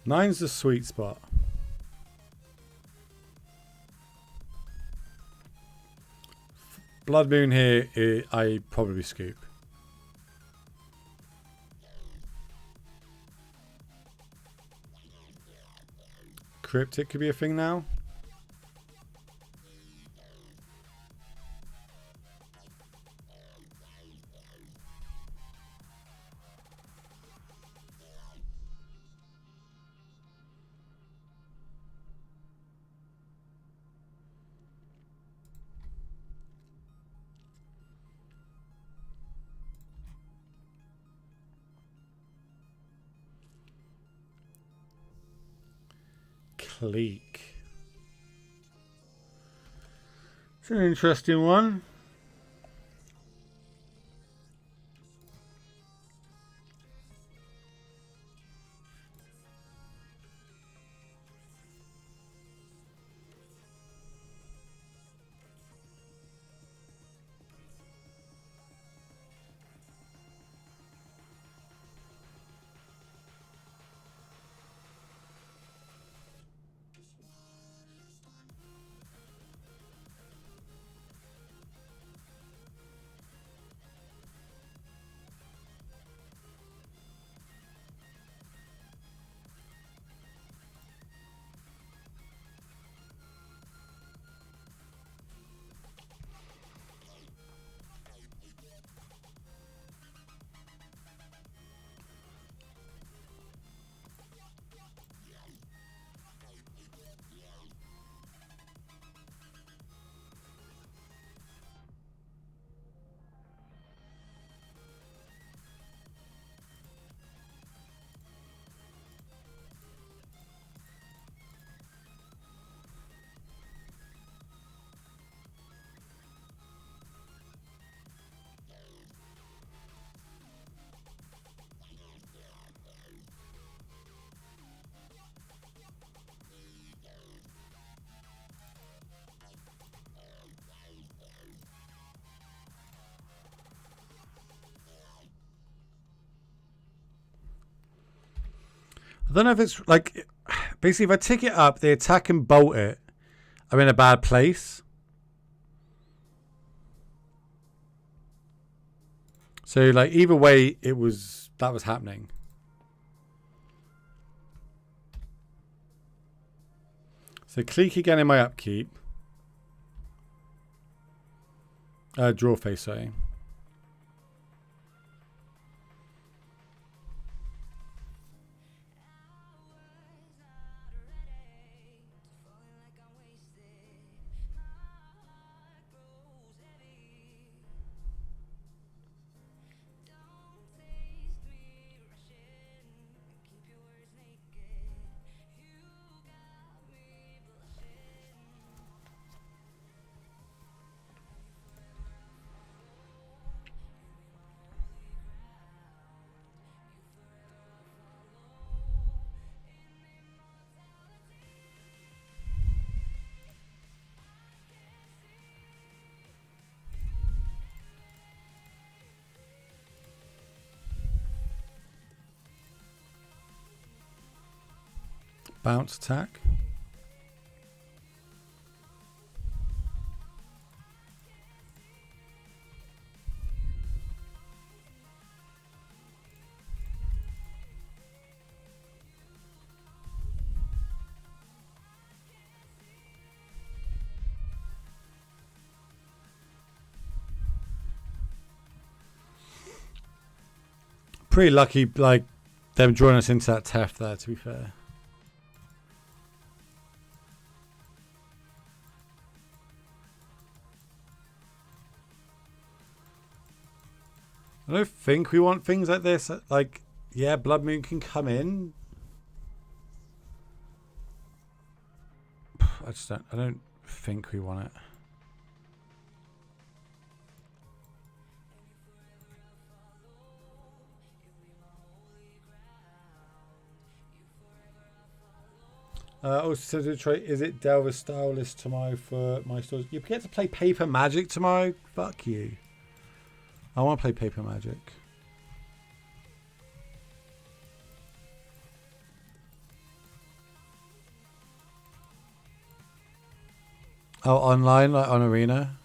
Nine's the sweet spot. Blood Moon here, I probably scoop. Cryptic could be a thing now. Clique. It's an interesting one. don't know if it's like, basically if I tick it up, they attack and bolt it, I'm in a bad place. So like either way, that was happening. So click again in my upkeep. Draw face, sorry. Bounce attack. Pretty lucky, like, them drawing us into that Tef there, to be fair. I don't think we want things like this. Like, yeah, Blood Moon can come in. I don't think we want it. Also, Detroit, is it Delver style list tomorrow for my stores? You get to play Paper Magic tomorrow? Fuck you. I want to play Paper Magic. Oh, online, like on Arena?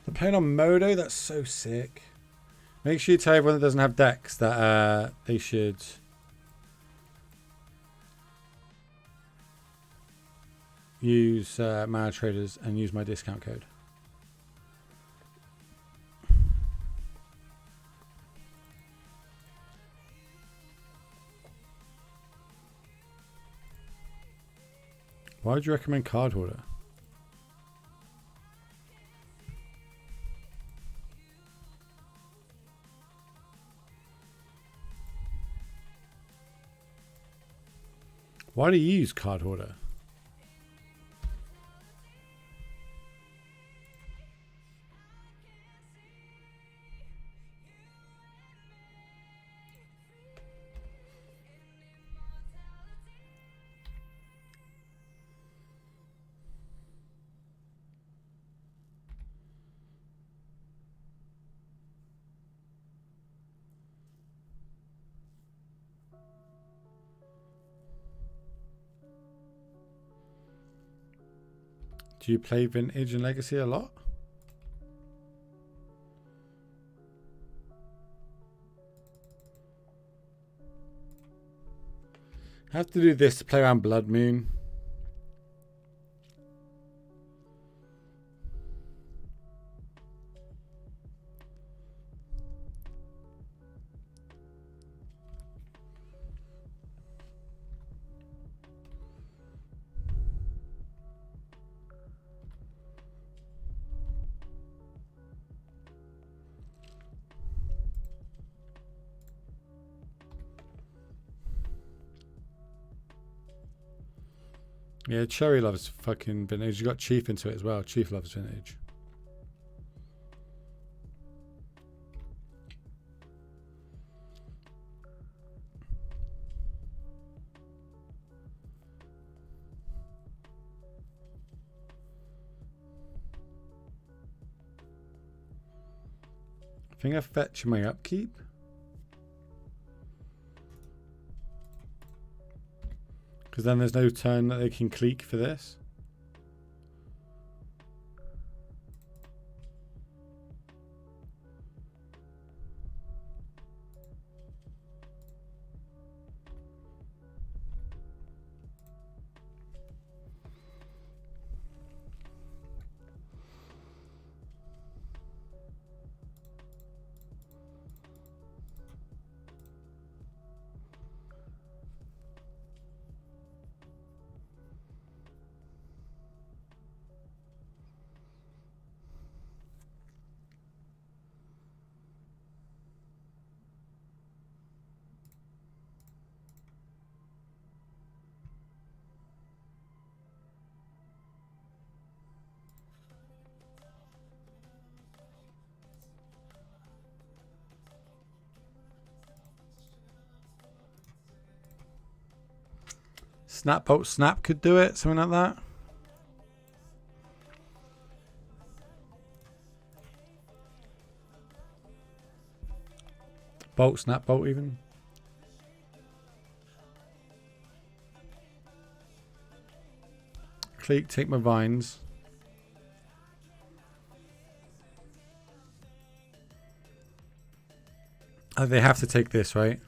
They're playing on Modo? That's so sick. Make sure you tell everyone that doesn't have decks that they should use Mana Traders and use my discount code. Why would you recommend Card Hoarder? Why do you use Card Hoarder? Do you play Vintage and Legacy a lot? I have to do this to play around Blood Moon. Yeah, Cherry loves fucking Vintage. You got Chief into it as well. Chief loves Vintage. think I fetch my upkeep. Because then there's no turn that they can clique for this. Snap Bolt Snap could do it, something like that. Bolt Snap Bolt even. Clique, take my vines. Oh, they have to take this, right?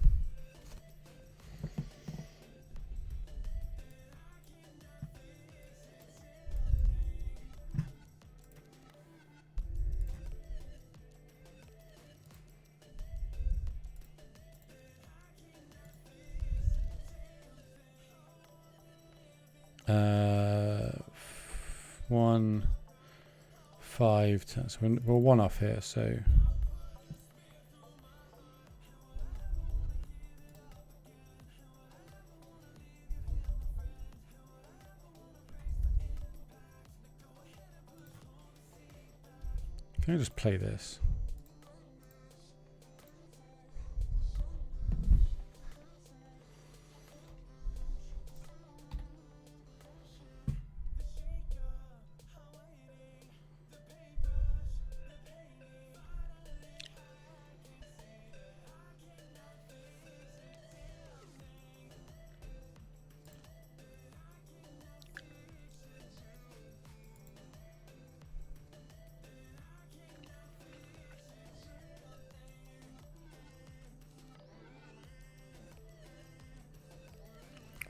One, 5, 10. So we're one off here, so. Can I just play this?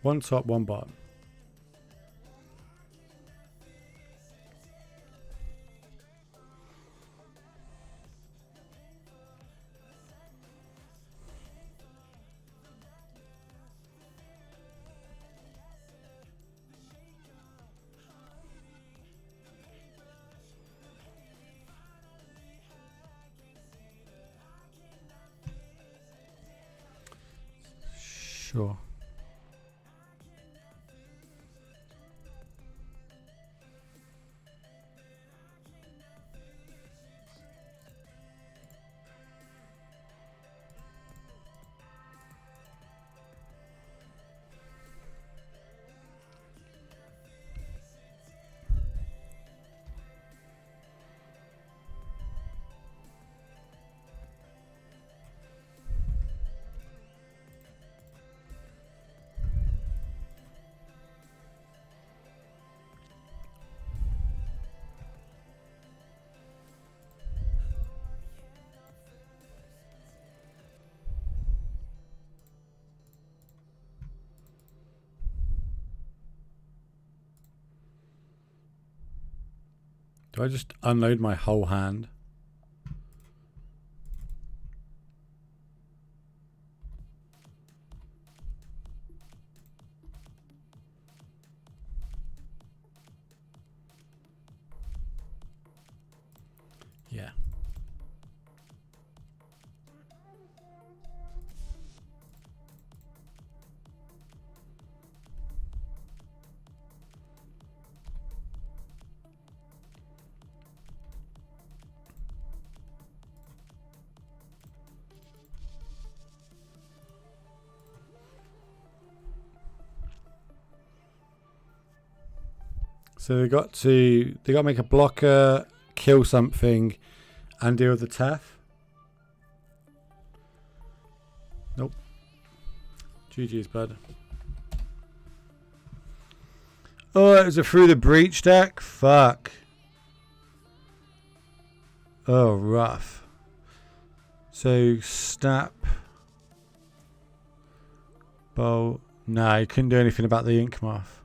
One top, one bottom. Sure. Do I just unload my whole hand? Yeah. So they got to make a blocker, kill something, and deal with the Tef. GG's, bud. Oh, it was a Through the Breach deck? Fuck. Oh, rough. So, snap. Bolt. Nah, you couldn't do anything about the ink moth.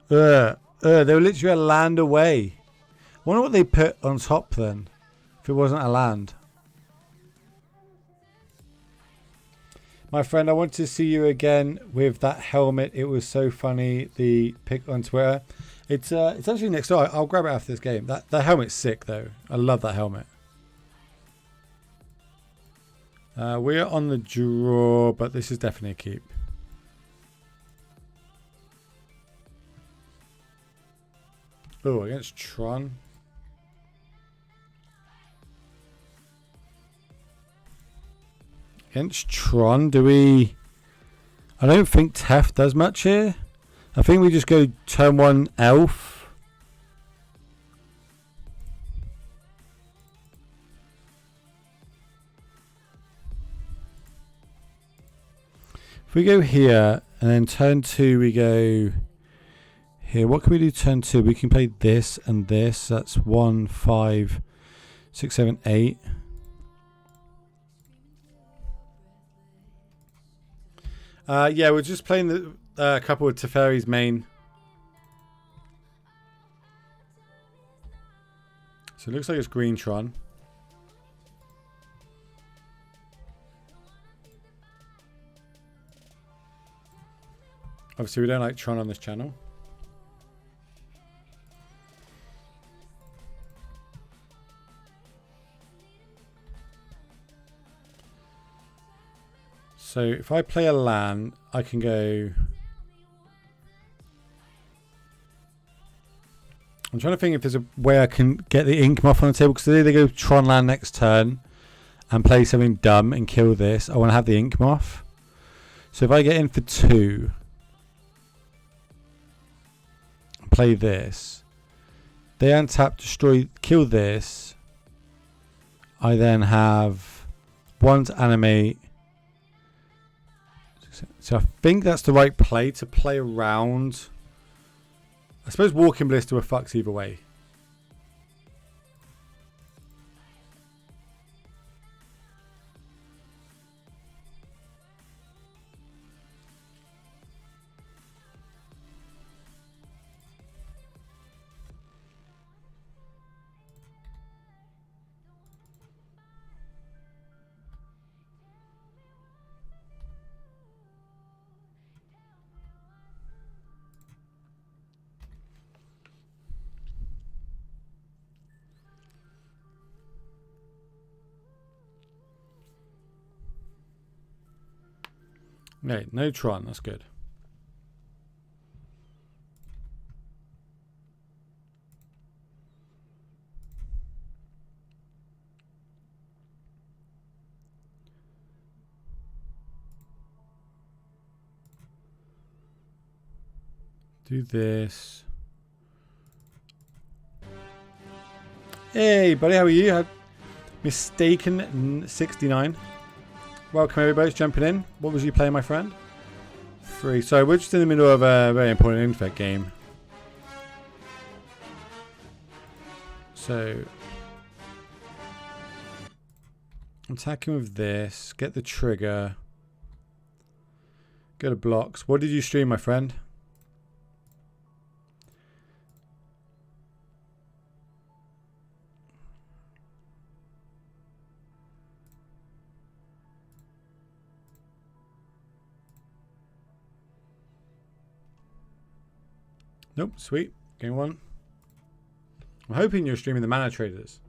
They were literally a land away. I wonder what they put on top then, if it wasn't a land. My friend, I want to see you again with that helmet. It was so funny. The pic on Twitter. It's actually next door. I'll grab it after this game. That helmet's sick though. I love that helmet. We're on the draw, but this is definitely a keep. Oh, against Tron. Against Tron, do we... I don't think Tef does much here. I think we just go turn 1 Elf. If we go here, and then turn 2 we go here. What can we do turn 2? We can play this and this. That's 1, 5, 6, 7, 8. Yeah, we're just playing the couple of Teferi's main. So it looks like it's green Tron. Obviously, we don't like Tron on this channel. So if I play a land, I can go... I'm trying to think if there's a way I can get the ink off on the table, because today they go Tron land next turn and play something dumb and kill this. I want to have the ink off. So if I get in for 2, play this, they untap, destroy, kill this. I then have 1 to animate. So I think that's the right play to play around. I suppose Walking Blister with fucks either way. Okay, no Tron, that's good. Do this. Hey, buddy, how are you? Mistaken 69. Welcome, everybody. Jumping in. What was you playing, my friend? 3. So we're just in the middle of a very important Infect game. So I'm attacking with this. Get the trigger. Go to blocks. What did you stream, my friend? Nope, sweet. Game 1. I'm hoping you're streaming the Mana Traders.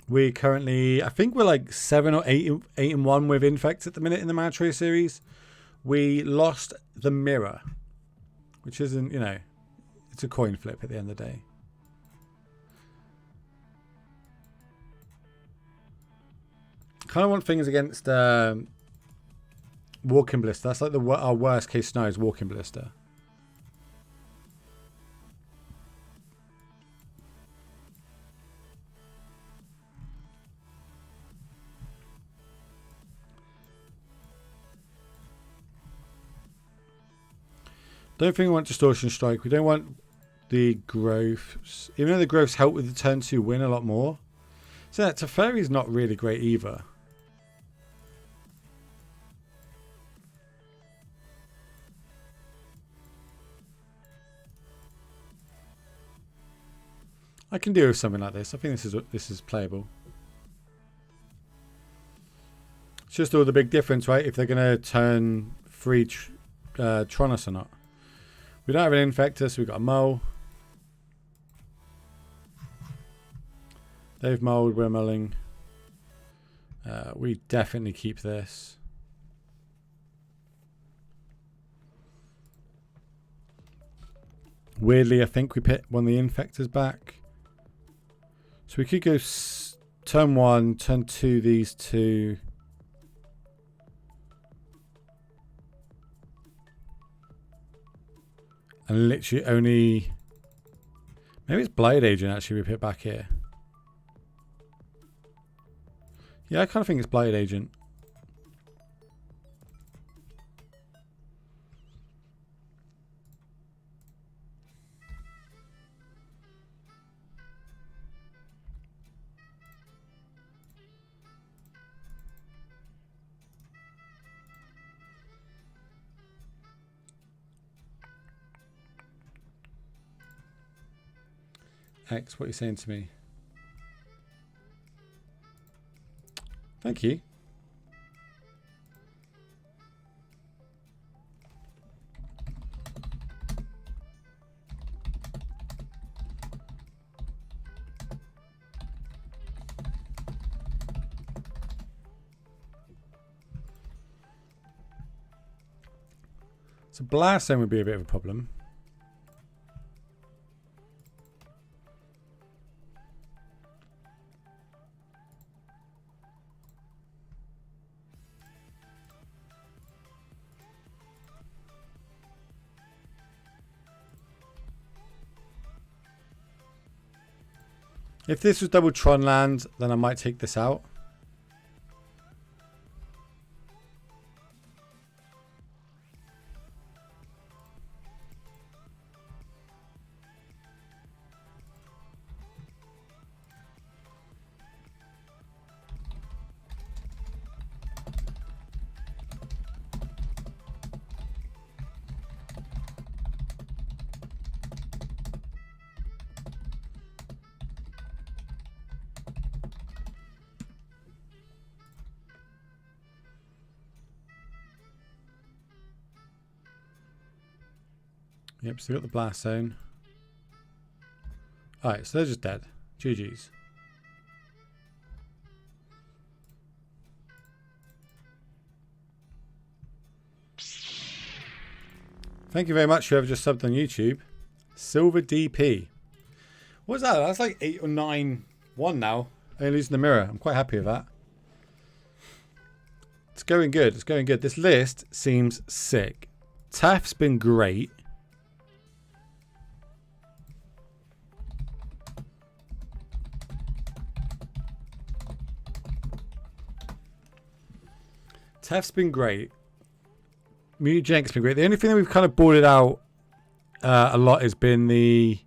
We currently, I think we're like 7 or 8-1 with Infect at the minute in the Mana Trader series. We lost the Mirror, which isn't, you know, it's a coin flip at the end of the day. Kind of want things against Walking Blister. That's like our worst case scenario is Walking Blister. Don't think we want Distortion Strike. We don't want the growths. Even though the growths help with the turn 2 win a lot more. So that Teferi's not really great either. I can deal with something like this. I think this is playable. It's just all the big difference, right? If they're going to turn 3 Tronos or not. We don't have an Infector, so we've got a Mole. They've mulled, we're mulling. We definitely keep this. Weirdly, I think we put one of the Infectors back. So we could go turn 1, turn 2, these two. And literally only... Maybe it's Blade Agent actually we put back here. Yeah, I kind of think it's Blade Agent. X, what are you saying to me? Thank you. So Blast Zone would be a bit of a problem. If this was double Tron land, then I might take this out. Yep, so we got the Blast Zone. Alright, so they're just dead. GG's. Thank you very much whoever just subbed on YouTube. Silver DP. What's that? That's like 8 or 9-1 now. Only losing the mirror. I'm quite happy with that. It's going good. It's going good. This list seems sick. Taft's been great. Taft's been great. Mutagenic's been great. The only thing that we've kind of boarded out a lot has been the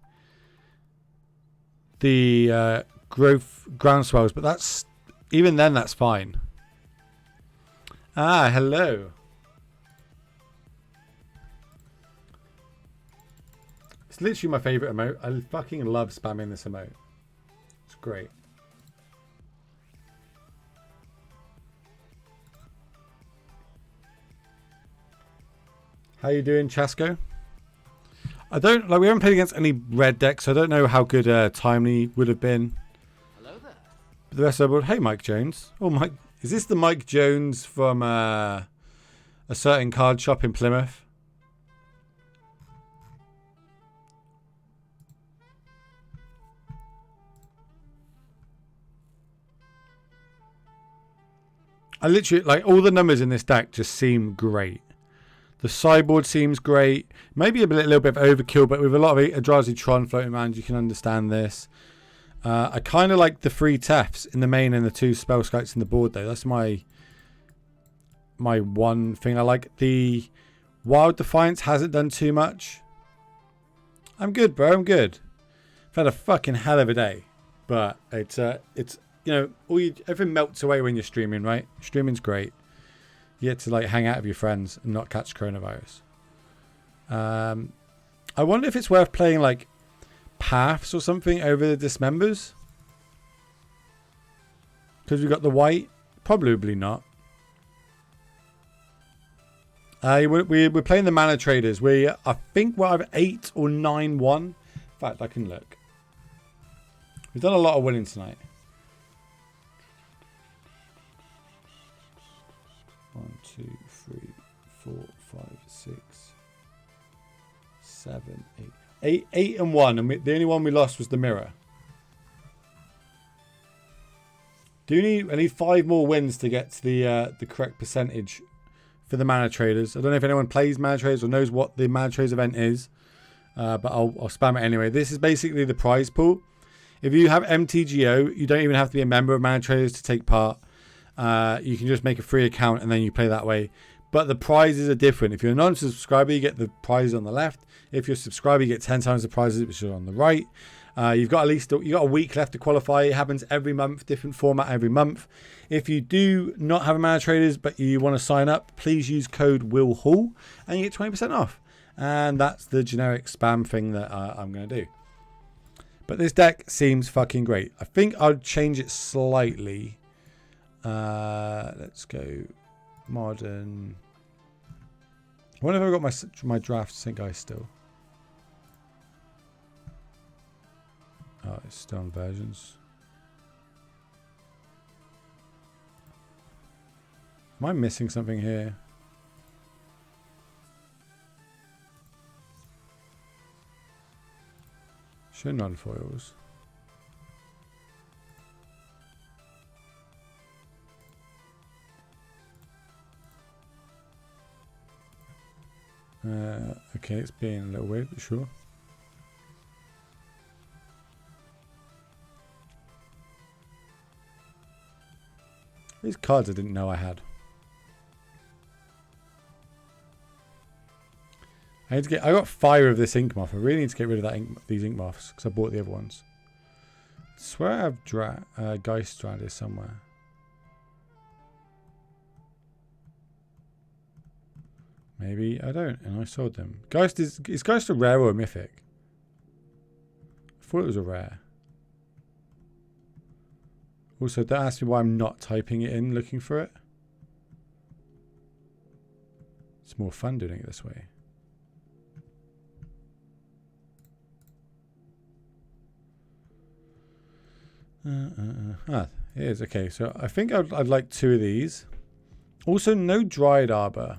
growth groundswells, but that's even then that's fine. Ah, hello. It's literally my favorite emote. I fucking love spamming this emote. It's great. How you doing, Chasco? I don't like. We haven't played against any red decks, so I don't know how good Timely would have been. Hello there. But the rest of the world. Hey, Mike Jones. Oh, Mike. Is this the Mike Jones from a certain card shop in Plymouth? I literally like all the numbers in this deck just seem great. The sideboard seems great. Maybe a little bit of overkill, but with a lot of Eldrazi Tron floating around, you can understand this. I kind of like the 3 Tefts in the main and the 2 spell skytes in the board, though. That's my one thing. I like the Wild Defiance hasn't done too much. I'm good, bro. I'm good. I've had a fucking hell of a day, but it's you know, everything melts away when you're streaming, right? Streaming's great. You get to like hang out with your friends and not catch coronavirus. I wonder if it's worth playing like Paths or something over the Dismembers, because we've got the white. Probably not. We're playing the Mana Traders. I think we're either 8 or 9-1. In fact, I can look. We've done a lot of winning tonight. 1, 2, 3, 4, 5, 6, 7, 8. 8 and 1, and the only one we lost was the Mirror. I need 5 more wins to get to the correct percentage for the Mana Traders. I don't know if anyone plays Mana Traders or knows what the Mana Traders event is, but I'll spam it anyway. This is basically the prize pool. If you have MTGO, you don't even have to be a member of Mana Traders to take part. You can just make a free account and then you play that way. But the prizes are different. If you're a non-subscriber, you get the prizes on the left. If you're a subscriber, you get 10 times the prizes, which are on the right. You've got a week left to qualify. It happens every month, different format every month. If you do not have a Mana Traders but you want to sign up, please use code WillHall and you get 20% off. And that's the generic spam thing that I'm going to do. But this deck seems fucking great. I think I'll change it slightly. Let's go modern. I wonder if I've got my draft sync guy still. Oh, it's still on versions. Am I missing something here? Show non-foils. Okay, it's being a little weird, but sure. These cards I didn't know I had. I got 5 of this ink moth. I really need to get rid of these ink moths because I bought the other ones. I swear I have Geist around here somewhere. Maybe I don't, and I sold them. Is Geist a rare or a mythic? I thought it was a rare. Also, don't ask me why I'm not typing it in looking for it. It's more fun doing it this way. It is. Okay, so I think I'd like 2 of these. Also, no Dryad Arbor.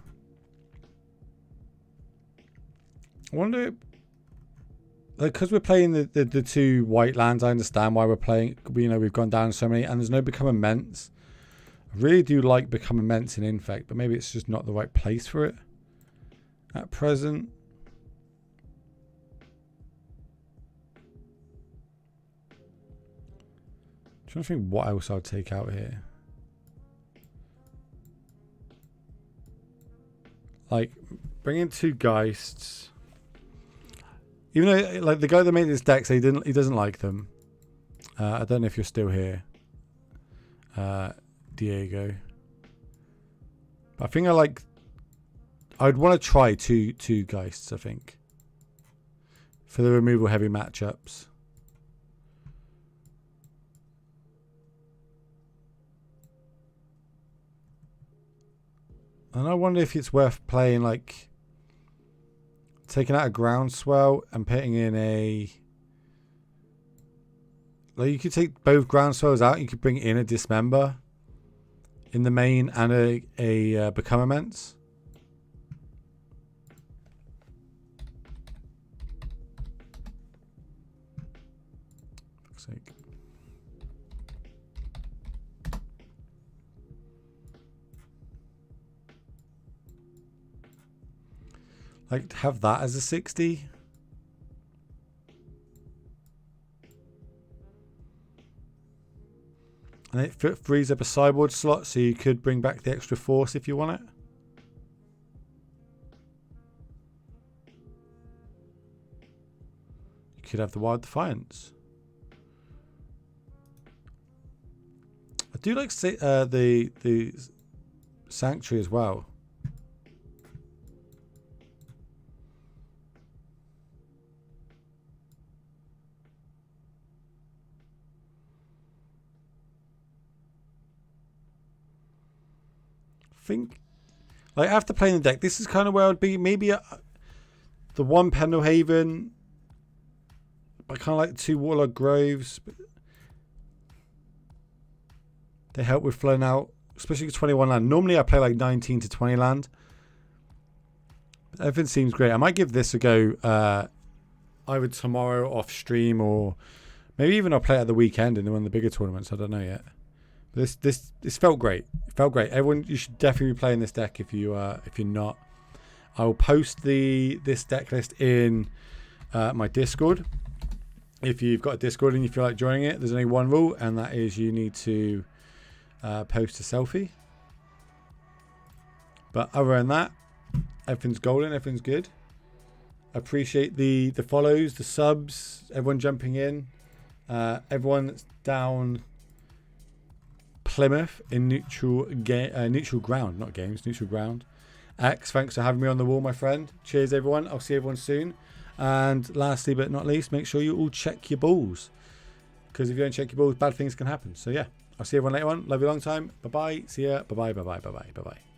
I wonder, like, because we're playing the 2 white lands, I understand why we're playing. You know, we've gone down so many, and there's no Become Immense. I really do like Become Immense in Infect, but maybe it's just not the right place for it at present. I'm trying to think what else I'll take out here. Like, bring in 2 Geists. Even though, like, the guy that made this deck, he doesn't like them. I don't know if you're still here, Diego. But I think I'd want to try two Geists, I think, for the removal heavy matchups. And I wonder if it's worth playing, like, taking out a Groundswell and putting in a... Like, you could take both Groundswells out. You could bring in a Dismember in the main and a Become Immense. Fuck's sake. Like, have that as a 60. And it frees up a sideboard slot, so you could bring back the extra force if you want it. could have the Wild Defiance. I do like the Sanctuary as well. I think, like, after playing the deck, this is kind of where I'd be. Maybe the one Pendelhaven. I kind of like the two Warlock Groves. But they help with flowing out, especially 21 land. Normally I play like 19 to 20 land. But everything seems great. I might give this a go either tomorrow off stream, or maybe even I'll play it at the weekend in one of the bigger tournaments. I don't know yet. But this felt great. It felt great. Everyone, you should definitely be playing this deck if you're not. I will post this deck list in my Discord. If you've got a Discord and you feel like joining it, there's only one rule, and that is you need to post a selfie. But other than that, everything's golden, everything's good. Appreciate the follows, the subs, everyone jumping in, everyone that's down Plymouth in neutral ground, not games, neutral ground. X, thanks for having me on the wall, my friend. Cheers, everyone. I'll see everyone soon. And lastly but not least, make sure you all check your balls, because if you don't check your balls, bad things can happen. So yeah, I'll see everyone later on. Love you a long time. Bye bye. See ya. Bye bye. Bye bye. Bye bye. Bye bye.